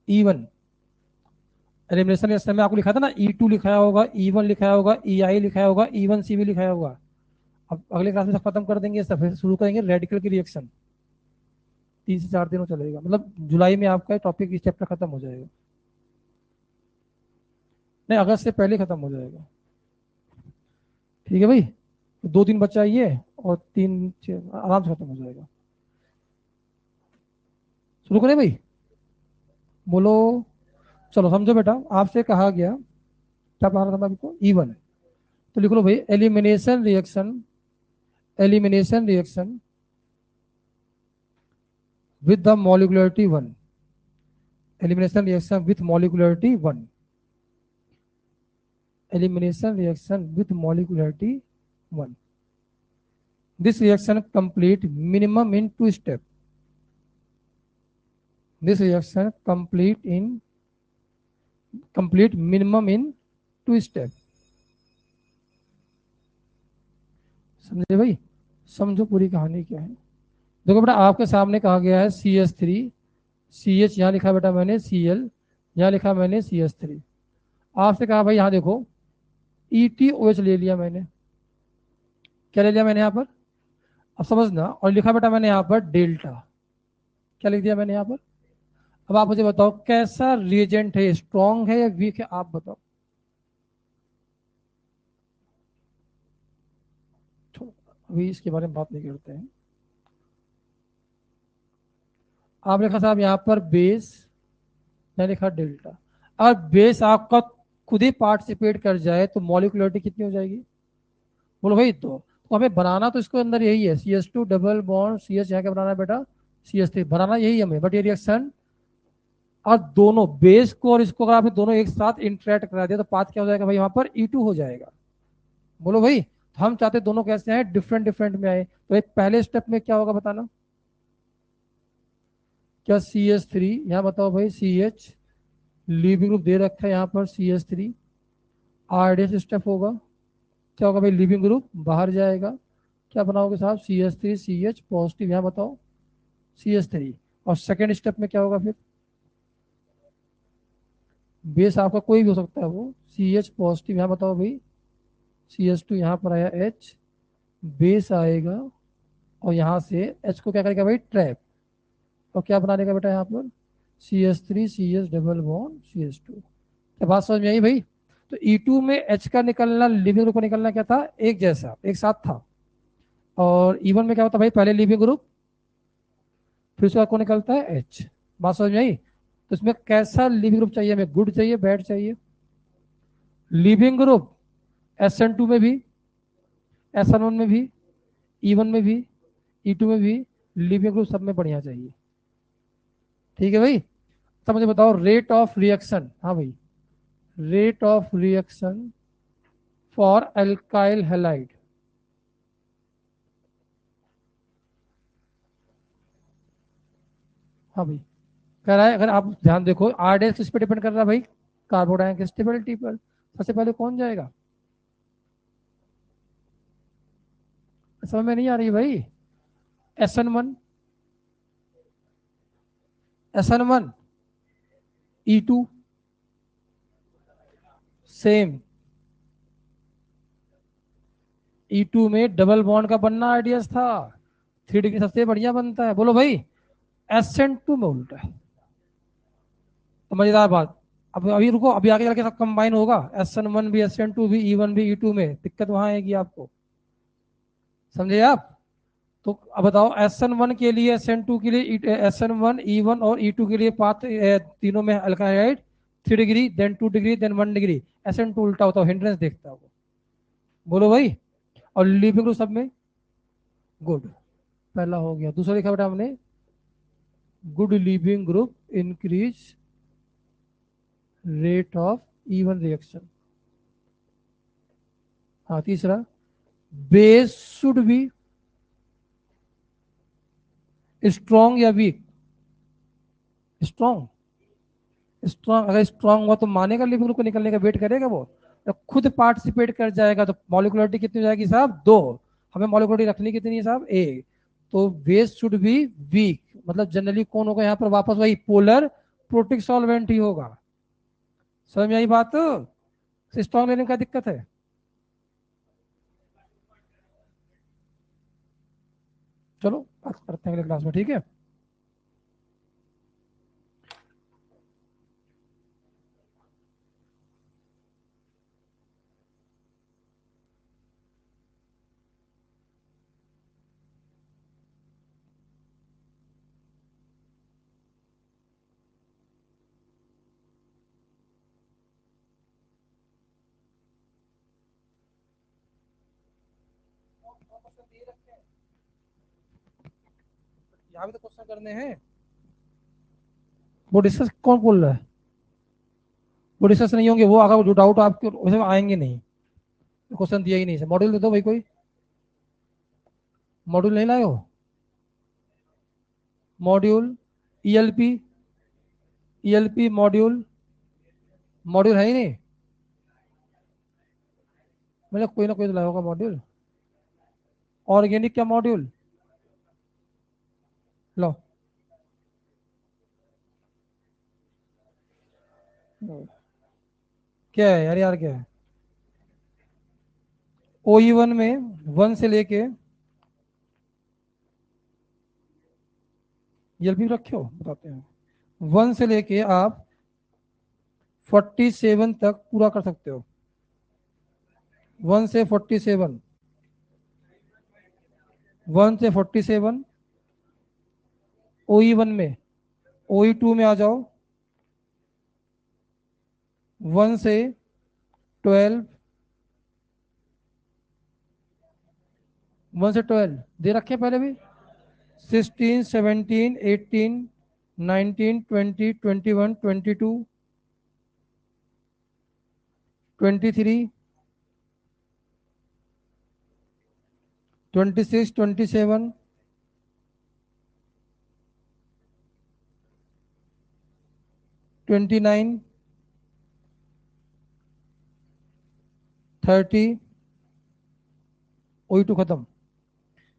इवन एलिमिनेशन इस समय आपको लिखा था ना, E2 लिखाया होगा, E1 लिखाया होगा, EI लिखाया होगा, E1C भी लिखाया होगा। अब अगले क्लास में सब खत्म कर देंगे, सब फिर शुरू करेंगे रेडिकल की रिएक्शन। 3 से 4 दिनों चलेगा, मतलब जुलाई में आपका टॉपिक इस चैप्टर खत्म हो जाएगा। नहीं, अगस्त से पहले खत्म हो जाएगा। ठीक है भाई, तो 2 दिन बचा ये, और 3 6 आराम से खत्म हो जाएगा। शुरू करें भाई? बोलो। चलो समझो बेटा, आपसे कहा गया क्या पढ़ा था मैं आपको? E1। तो लिख लो भाई, elimination reaction with the molecularity 1, elimination reaction with molecularity 1, elimination reaction with molecularity 1. This reaction complete minimum in 2 steps. This reaction complete minimum in 2 steps. समझे भाई? समझो पूरी कहानी क्या है। देखो बेटा, आपके सामने कहा गया है CH3, CH यहाँ लिखा बेटा मैंने, Cl यहाँ लिखा मैंने CH3। आपसे कहा भाई यहाँ देखो, ETOH ले लिया मैंने। क्या ले लिया मैंने यहाँ पर? अब समझना, और लिखा बेटा मैंने यहाँ पर डेल्टा। क्या लिख दिया मैंने यहाँ पर? अब आप मुझे बताओ कैसा रिएजेंट है, स्ट्रॉन्ग है या वीक है, आप बताओ। अभी इसके बारे में बात नहीं करते हैं। आप लिखा साहब यहाँ पर बेस, मैं लिखा डेल्टा। अगर बेस आपका खुद ही पार्टिसिपेट कर जाए तो मॉलिक्यूलरिटी कितनी हो जाएगी? बोलो भाई। तो हमें बनाना तो इसको अंदर यही है, CH2 डबल बॉन्ड CH, यहाँ क्या बनाना है बेटा? CH3 बनाना यही हमें। बट ये रिएक्शन, और दोनों बेस को और इसको अगर आपने दोनों एक साथ इंटरेक्ट करा दिया तो पाथ क्या हो जाएगा भाई? वहां पर E2 हो जाएगा। बोलो भाई। तो हम चाहते दोनों कैसे आए? डिफरेंट डिफरेंट में आए। तो एक पहले स्टेप में क्या होगा बताना? क्या CH3 यहाँ बताओ भाई, CH लीविंग ग्रुप दे रखा है यहाँ पर CH3, RDS स्टेप होगा। क्या होगा भाई? लीविंग ग्रुप बाहर जाएगा। क्या बनाओगे साहब? CH3 CH पॉजिटिव, यहाँ बताओ CH3। और सेकेंड स्टेप में क्या होगा फिर? बेस आपका कोई भी हो सकता है वो, CH पॉजिटिव, यहाँ बताओ भाई CH2 यहाँ पर आया H, बेस आएगा और यहाँ से H को क्या करेगा भाई? ट्रैप। और क्या बना देगा बेटा यहाँ पर? CH3 CH double bond CH2। क्या बात समझ में आई भाई? तो E2 में H का निकलना, लिविंग ग्रुप का निकलना क्या था? एक जैसा, एक साथ था। और E1 में क्या होता है भाई? पहले लिविंग ग्रुप, फिर उसके बाद कौन निकलता है? H। बात समझ में आई? तो इसमें कैसा लिविंग ग्रुप चाहिए हमें? गुड चाहिए, बैड चाहिए? लिविंग ग्रुप SN2 में भी, SN1 में भी, E1 में भी, E2 में भी, लिविंग ग्रुप सब में बढ़िया चाहिए। ठीक है भाई? तब मुझे बताओ रेट ऑफ रिएक्शन। हाँ भाई, rate of reaction for alkyl halide. हाँ भाई, कह रहा है, अगर आप ध्यान देखो, RDS किस पे डिपेंड कर रहा है भाई? कार्बोडाइनिक स्टेबिलिटी पर। सबसे पहले कौन जाएगा? समझ में नहीं आ रही भाई? SN1, SN1, E2 same. E2 में डबल बॉन्ड का बनना आइडियस था, 3 डिग्री सबसे बढ़िया बनता है। बोलो भाई। SN2 में उल्टा है। तो मजेदार बात, अब अभी रुको, अभी आगे जाके सब कंबाइन होगा, SN1 भी, SN2 भी, E1 भी, E2 में। दिक्कत वहां आएगी आपको, समझे आप? तो अब बताओ, SN1 के लिए, SN2 के लिए, SN1 E1 और E2 के लिए पाथ तीनों में अल्काइड 3 degree, then 2 degree, then 1 degree. SN2 उल्टा होता है, हिंड्रेंस देखता है वो। बोलो भाई। और लिविंग ग्रुप सब में गुड। पहला हो गया। दूसरा लिखा बेटा हमने good leaving group increase rate of E one reaction. हाँ तीसरा बेस शुड बी स्ट्रॉन्ग या वीक। स्ट्रॉन्ग, स्ट्रॉन्ग अगर स्ट्रॉन्ग हुआ तो मानेगा लिविंग ग्रुप को निकलने का, वेट करेगा वो। तो खुद पार्टिसिपेट कर जाएगा तो मॉलिक्युलरिटी कितनी हो जाएगी साहब 2। हमें मॉलिक्युलरिटी रखनी कितनी है साहब 1। तो बेस शुड बी वीक, मतलब जनरली कौन होगा यहाँ पर वापस वही पोलर प्रोटिक सॉल्वेंट ही होगा। समझ में आई बात? स्ट्रॉन्ग लेने का दिक्कत है। चलो बात करते हैं अगले क्लास में, ठीक है। यहाँ भी तो क्वेश्चन करने हैं। वो डिस्कस कौन बोल रहा है? वो डिस्कस नहीं होंगे, वो अगर जो डाउट आपके वैसे आएंगे नहीं, क्वेश्चन दिया ही नहीं। मॉड्यूल दे दो भाई, कोई मॉड्यूल नहीं लाए हो? Module ELP, ELP module, module है ही नहीं। मतलब कोई ना कोई तो लाया होगा मॉड्यूल। ऑर्गेनिक क्या मॉड्यूल? लो क्या है यार, यार क्या है? OE1 में 1 से लेके ईएलपी रखे हो, बताते हैं। 1 से लेके आप 47 तक पूरा कर सकते हो। 1 से 47, 1 से 47 OE1 में। OE2 में आ जाओ 1 से 12, 1 से 12 दे रखे हैं पहले भी। 16, 17, 18, 19, 20, 21, 22, 23, 26, 27, 29, 30। OE2 खत्म।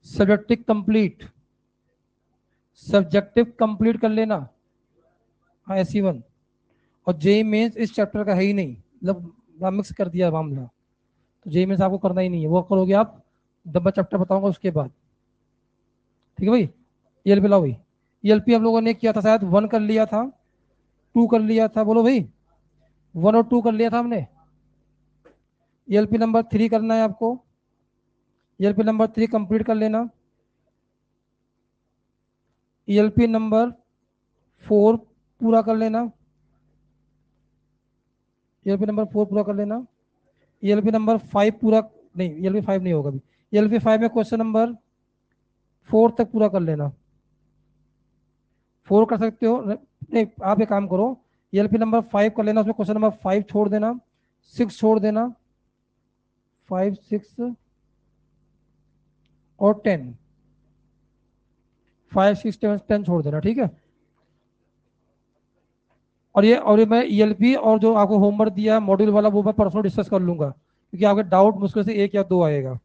सब्जेक्टिव कंप्लीट, सब्जेक्टिव कंप्लीट कर लेना। हाँ SE1। और जेई मेंस इस चैप्टर का है ही नहीं, मतलब मिक्स कर दिया मामला। तो जेई मेंस आपको करना ही नहीं है, वो करोगे आप दब्बा चैप्टर बताऊंगा उसके बाद। ठीक है भाई। ईएलपी लाओ भाई। ईएलपी हम लोगों ने किया था शायद 1 कर लिया था, 2 कर लिया था, बोलो भाई। 1 और 2 कर लिया था हमने। ईएलपी नंबर 3 करना है आपको। ईएलपी नंबर 3 कंप्लीट कर लेना। ईएलपी नंबर 4 पूरा कर लेना। ईएलपी नंबर 4 पूरा कर लेना। ईएलपी नंबर 5 पूरा, नहीं ईएलपी 5 नहीं होगा अभी। ईएलपी 5 में क्वेश्चन नंबर 4 तक पूरा कर लेना। 4 कर सकते हो नहीं, आप एक काम करो, ईएलपी नंबर 5 कर लेना, उसमें क्वेश्चन नंबर 5 छोड़ देना, 6 छोड़ देना, 5, 6 और 10, 5, 6, 10 छोड़ देना, ठीक है। और ये मैं ईएलपी और जो आपको होमवर्क दिया है मॉड्यूल वाला, वो मैं पर्सनल डिस्कस कर लूंगा, क्योंकि आपके डाउट मुश्किल से 1 या 2 आएगा।